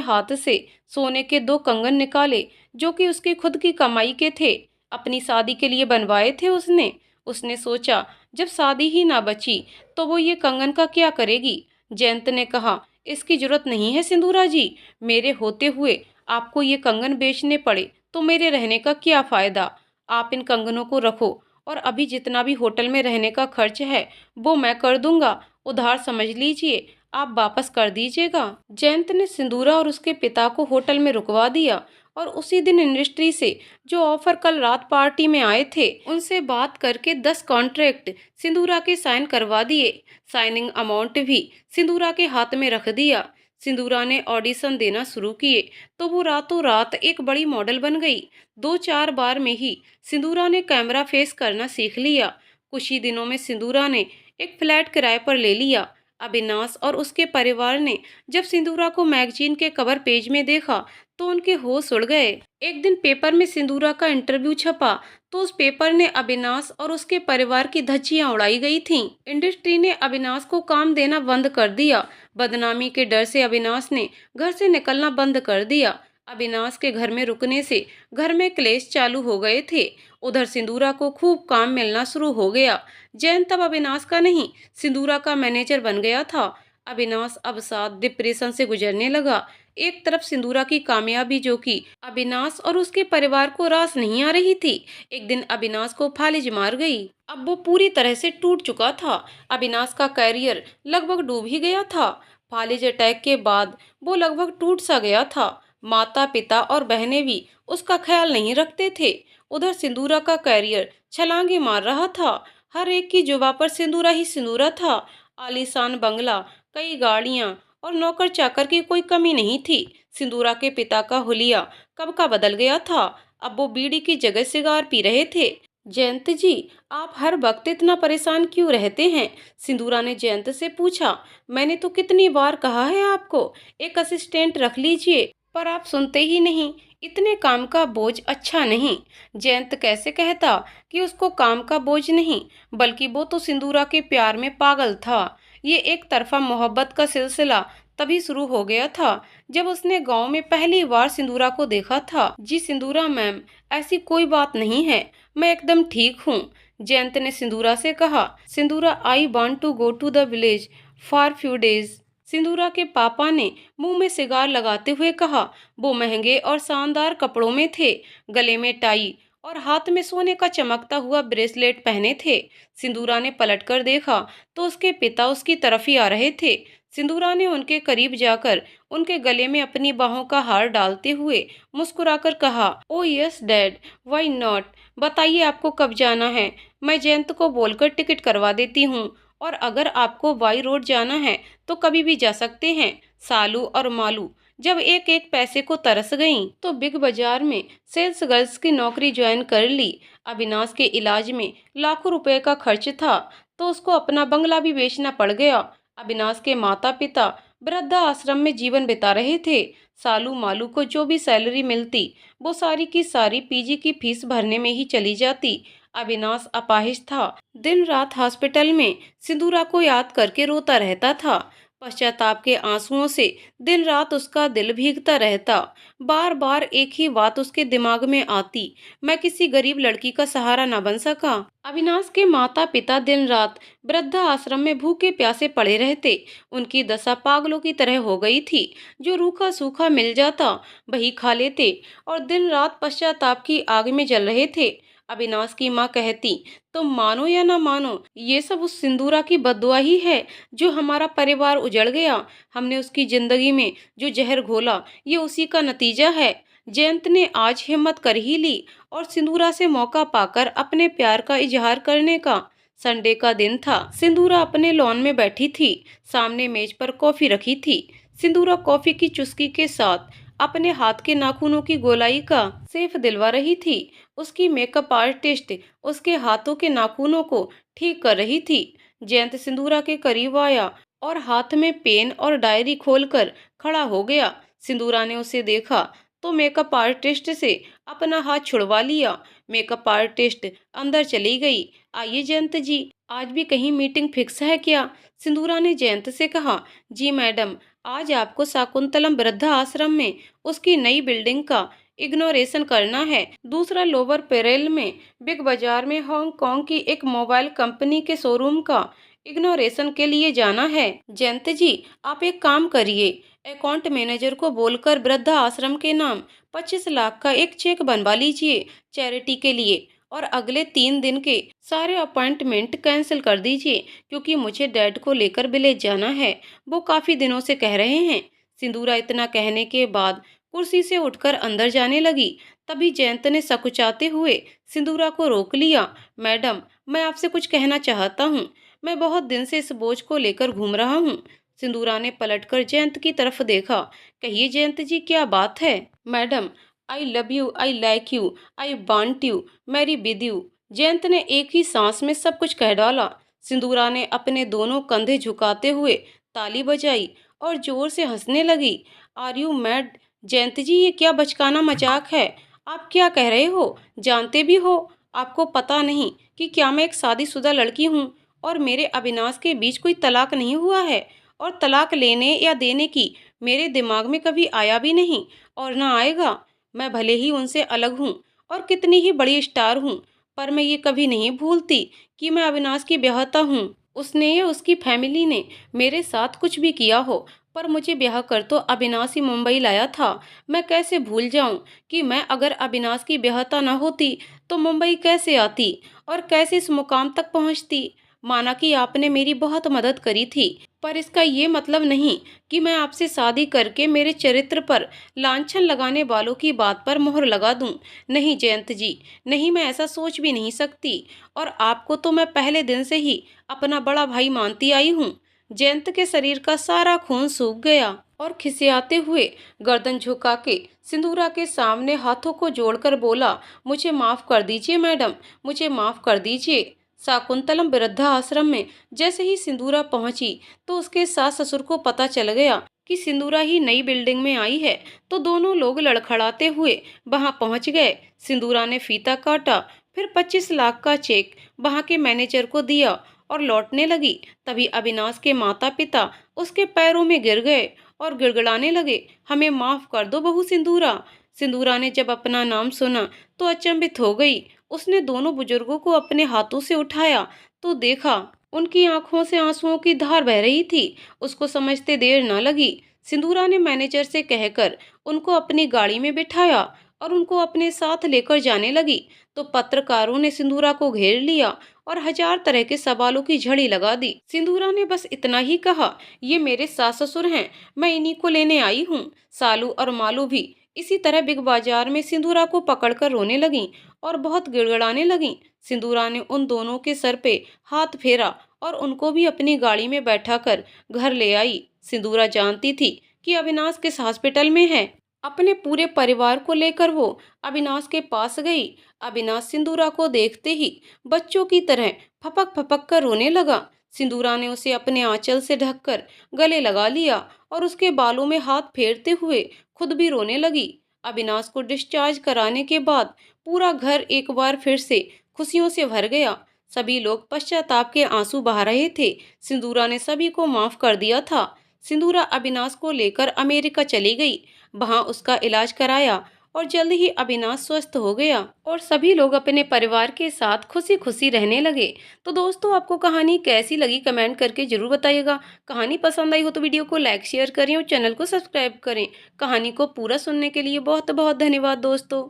हाथ से सोने के 2 कंगन निकाले, जो कि उसकी खुद की कमाई के थे। अपनी शादी के लिए बनवाए थे उसने। उसने सोचा, जब शादी ही ना बची तो वो ये कंगन का क्या करेगी। जयंत ने कहा, इसकी जरूरत नहीं है सिंदूरा जी, मेरे होते हुए आपको ये कंगन बेचने पड़े तो मेरे रहने का क्या फायदा। आप इन कंगनों को रखो और अभी जितना भी होटल में रहने का खर्च है वो मैं कर दूंगा। उधार समझ लीजिए, आप वापस कर दीजिएगा। जयंत ने सिंदूरा और उसके पिता को होटल में रुकवा दिया और उसी दिन इंडस्ट्री से जो ऑफर कल रात पार्टी में आए थे उनसे बात करके 10 कॉन्ट्रैक्ट सिंदूरा के साइन करवा दिए। साइनिंग अमाउंट भी सिंदूरा के हाथ में रख दिया। सिंदूरा ने ऑडिशन देना शुरू किए तो वो रातों रात एक बड़ी मॉडल बन गई। 2-4 बार में ही सिंदूरा ने कैमरा फेस करना सीख लिया। कुछ ही दिनों में सिंदूरा ने एक फ्लैट किराए पर ले लिया। अविनाश और उसके परिवार ने जब सिंदूरा को मैगजीन के कवर पेज में देखा तो उनके होश उड़ गए। एक दिन पेपर में सिंदूरा का इंटरव्यू छपा तो उस पेपर ने अविनाश और उसके परिवार की धज्जियां उड़ाई गई थीं। इंडस्ट्री ने अविनाश को काम देना बंद कर दिया। बदनामी के डर से अविनाश ने घर से निकलना बंद कर दिया। अविनाश के घर में रुकने से घर में क्लेश चालू हो गए थे। उधर सिंदूरा को खूब काम मिलना शुरू हो गया। जयंत अब अविनाश का नहीं, सिंदूरा का मैनेजर बन गया था। अविनाश अब साथ डिप्रेशन से गुजरने लगा। एक तरफ सिंदूरा की कामयाबी जो कि अविनाश और उसके परिवार को रास नहीं आ रही थी, एक दिन अविनाश को फालिज मार गई। अब वो पूरी तरह से टूट चुका था। अविनाश का करियर लगभग डूब ही गया था। फालिज अटैक के बाद वो लगभग टूट सा गया था। माता पिता और बहनें भी उसका ख्याल नहीं रखते थे। उधर सिंदूरा का करियर छलांगे मार रहा था। हर एक की जुबां पर सिंदूरा ही सिंदूरा था। आलीशान बंगला, कई गाड़ियां और नौकर चाकर की कोई कमी नहीं थी। सिंदूरा के पिता का हुलिया कब का बदल गया था। अब वो बीड़ी की जगह सिगार पी रहे थे। जयंत जी, आप हर वक्त इतना परेशान क्यों रहते हैं? सिंदूरा ने जयंत से पूछा। मैंने तो कितनी बार कहा है आपको एक असिस्टेंट रख लीजिए, पर आप सुनते ही नहीं। इतने काम का बोझ अच्छा नहीं। जयंत कैसे कहता कि उसको काम का बोझ नहीं, बल्कि वो तो सिंदूरा के प्यार में पागल था। ये एक तरफा मोहब्बत का सिलसिला तभी शुरू हो गया था जब उसने गांव में पहली बार सिंदूरा को देखा था। जी सिंदूरा मैम, ऐसी कोई बात नहीं है, मैं एकदम ठीक हूँ। जयंत ने सिंदूरा से कहा। Sindura, I want to go to the village for few days. Sindura के पापा ने मुंह में सिगार लगाते हुए कहा। वो महंगे और शानदार कपड़ों में थे, गले में टाई और हाथ में सोने का चमकता हुआ ब्रेसलेट पहने थे। सिंदूरा ने पलटकर देखा तो उसके पिता उसकी तरफ ही आ रहे थे। सिंदूरा ने उनके करीब जाकर उनके गले में अपनी बाहों का हार डालते हुए मुस्कुराकर कहा, ओ यस डैड, व्हाई नॉट, बताइए आपको कब जाना है, मैं जयंत को बोलकर टिकट करवा देती हूँ। और अगर आपको वाई रोड जाना है तो कभी भी जा सकते हैं। सालू और मालू जब एक एक पैसे को तरस गईं तो बिग बाजार में सेल्स गर्ल्स की नौकरी ज्वाइन कर ली। अविनाश के इलाज में लाखों रुपए का खर्च था तो उसको अपना बंगला भी बेचना पड़ गया। अविनाश के माता पिता वृद्धा आश्रम में जीवन बिता रहे थे। सालू मालू को जो भी सैलरी मिलती वो सारी की सारी पीजी की फीस भरने में ही चली जाती। अविनाश अपाहिज था। दिन रात हॉस्पिटल में सिंदूरा को याद करके रोता रहता था। पश्चाताप के आंसुओं से दिन रात उसका दिल भीगता रहता। बार बार एक ही बात उसके दिमाग में आती, मैं किसी गरीब लड़की का सहारा न बन सका। अविनाश के माता पिता दिन रात वृद्धा आश्रम में भूखे प्यासे पड़े रहते। उनकी दशा पागलों की तरह हो गई थी। जो रूखा सूखा मिल जाता वही खा लेते और दिन रात पश्चाताप की आग में जल रहे थे। अविनाश की माँ कहती, तुम मानो या ना मानो, ये सब उस सिंदूरा की बददुआ ही है जो हमारा परिवार उजड़ गया। हमने उसकी जिंदगी में जो जहर घोला, ये उसी का नतीजा है। जयंत ने आज हिम्मत कर ही ली और सिंदूरा से मौका पाकर अपने प्यार का इजहार करने का। संडे का दिन था। सिंदूरा अपने लॉन में बैठी थी। सामने मेज पर कॉफी रखी थी। सिंदूरा कॉफी की चुस्की के साथ अपने हाथ के नाखूनों की गोलाई का सेफ दिलवा रही थी। उसकी मेकअप आर्टिस्ट उसके हाथों के नाखूनों को ठीक कर रही थी। जयंत सिंदूरा के करीब आया और हाथ में पेन और डायरी खोलकर खड़ा हो गया। सिंदूरा ने उसे देखा तो मेकअप आर्टिस्ट से अपना हाथ छुड़वा लिया। मेकअप आर्टिस्ट अंदर चली गई। आइए जयंत जी, आज भी कहीं मीटिंग फिक्स है क्या? सिंदूरा ने जयंत से कहा। जी मैडम, आज आपको शाकुंतलम वृद्धा आश्रम में उसकी नई बिल्डिंग का इग्नोरेशन करना है। दूसरा लोअर पेरेल में बिग बाजार में हांगकांग की एक मोबाइल कंपनी के शोरूम का इग्नोरेशन के लिए जाना है। जयंत जी, आप एक काम करिए, अकाउंट मैनेजर को बोलकर वृद्धा आश्रम के नाम 25 लाख का एक चेक बनवा लीजिए चैरिटी के लिए, और अगले 3 दिन के सारे अपॉइंटमेंट कैंसिल कर दीजिए, क्योंकि मुझे डैड को लेकर विलेज जाना है। वो काफी दिनों से कह रहे हैं। सिंदूरा इतना कहने के बाद कुर्सी से उठकर अंदर जाने लगी। तभी जयंत ने सकुचाते हुए सिंदूरा को रोक लिया। मैडम, मैं आपसे कुछ कहना चाहता हूँ। मैं बहुत दिन से इस बोझ को लेकर घूम रहा हूँ। सिंदूरा ने पलटकर जयंत की तरफ देखा। कहिए जयंत जी, क्या बात है? Madam, I love you, I like you, I want you, marry with you. Jayant ने एक ही सांस में सब कुछ कह डाला। सिंदूरा ने अपने दोनों कंधे झुकाते हुए ताली बजाई और जोर से हंसने लगी। Are you mad? Jayant ji, ये क्या बचकाना मजाक है? आप क्या कह रहे हो? जानते भी हो, आपको पता नहीं कि क्या मैं एक शादीशुदा लड़की हूँ और मेरे अविनाश के बीच कोई तलाक नहीं हुआ है, और तलाक लेने या देने की मेरे दिमाग में कभी आया भी नहीं और ना आएगा। मैं भले ही उनसे अलग हूँ और कितनी ही बड़ी स्टार हूँ, पर मैं ये कभी नहीं भूलती कि मैं अविनाश की ब्याहता हूँ। उसने या उसकी फैमिली ने मेरे साथ कुछ भी किया हो, पर मुझे ब्याह कर तो अविनाश ही मुंबई लाया था। मैं कैसे भूल जाऊं कि मैं अगर अविनाश की ब्याहता न होती तो मुंबई कैसे आती और कैसे इस मुकाम तक पहुंचती। माना कि आपने मेरी बहुत मदद करी थी, पर इसका ये मतलब नहीं कि मैं आपसे शादी करके मेरे चरित्र पर लांछन लगाने वालों की बात पर मोहर लगा दूं। नहीं जयंत जी, नहीं, मैं ऐसा सोच भी नहीं सकती, और आपको तो मैं पहले दिन से ही अपना बड़ा भाई मानती आई हूँ। जयंत के शरीर का सारा खून सूख गया और खिसियाते हुए गर्दन झुका के सिंदूरा के सामने हाथों को जोड़कर बोला, मुझे माफ कर दीजिए मैडम, मुझे माफ कर दीजिए। शाकुंतलम वृद्धा आश्रम में जैसे ही सिंदूरा पहुंची तो उसके सास ससुर को पता चल गया कि सिंदूरा ही नई बिल्डिंग में आई है, तो दोनों लोग लड़खड़ाते हुए वहां पहुंच गए। सिंदूरा ने फीता काटा, फिर 25 लाख का चेक वहां के मैनेजर को दिया और लौटने लगी। तभी अविनाश के माता पिता उसके पैरों में गिर गए और गिड़गिड़ाने लगे, हमें माफ कर दो बहू सिंदूरा। सिंदूरा ने जब अपना नाम सुना तो अचंभित हो गई। उसने दोनों बुजुर्गों को अपने हाथों से उठाया तो देखा उनकी आंखों से आंसुओं की धार बह रही थी। उसको समझते देर न लगी। सिंदूरा ने मैनेजर से कहकर उनको अपनी गाड़ी में बिठाया और उनको अपने साथ लेकर जाने लगी। तो पत्रकारों ने सिंदूरा को घेर लिया और 1000 तरह के सवालों की झड़ी लगा दी। सिंदूरा ने बस इतना ही कहा, ये मेरे सास ससुर हैं, मैं इन्हीं को लेने आई हूँ। सालू और मालू भी इसी तरह बिग बाजार में सिंदूरा को पकड़कर रोने लगी और बहुत गिड़गिड़ाने लगी। सिंदूरा ने उन दोनों के सर पे हाथ फेरा और उनको भी अपनी गाड़ी में बैठाकर घर ले आई। सिंदूरा जानती थी कि अविनाश किस हॉस्पिटल में है। अपने पूरे परिवार को लेकर वो अविनाश के पास गई। अविनाश सिंदूरा को देखते ही बच्चों की तरह फपक फपक कर रोने लगा। सिंदूरा ने उसे अपने आंचल से ढककर गले लगा लिया और उसके बालों में हाथ फेरते हुए खुद भी रोने लगी। अविनाश को डिस्चार्ज कराने के बाद पूरा घर एक बार फिर से खुशियों से भर गया। सभी लोग पश्चाताप के आंसू बहा रहे थे। सिंदूरा ने सभी को माफ कर दिया था। सिंदूरा अविनाश को लेकर अमेरिका चली गई। वहां उसका इलाज कराया और जल्द ही अविनाश स्वस्थ हो गया और सभी लोग अपने परिवार के साथ खुशी खुशी रहने लगे। तो दोस्तों, आपको कहानी कैसी लगी कमेंट करके जरूर बताइएगा। कहानी पसंद आई हो तो वीडियो को लाइक शेयर करें और चैनल को सब्सक्राइब करें। कहानी को पूरा सुनने के लिए बहुत बहुत धन्यवाद दोस्तों।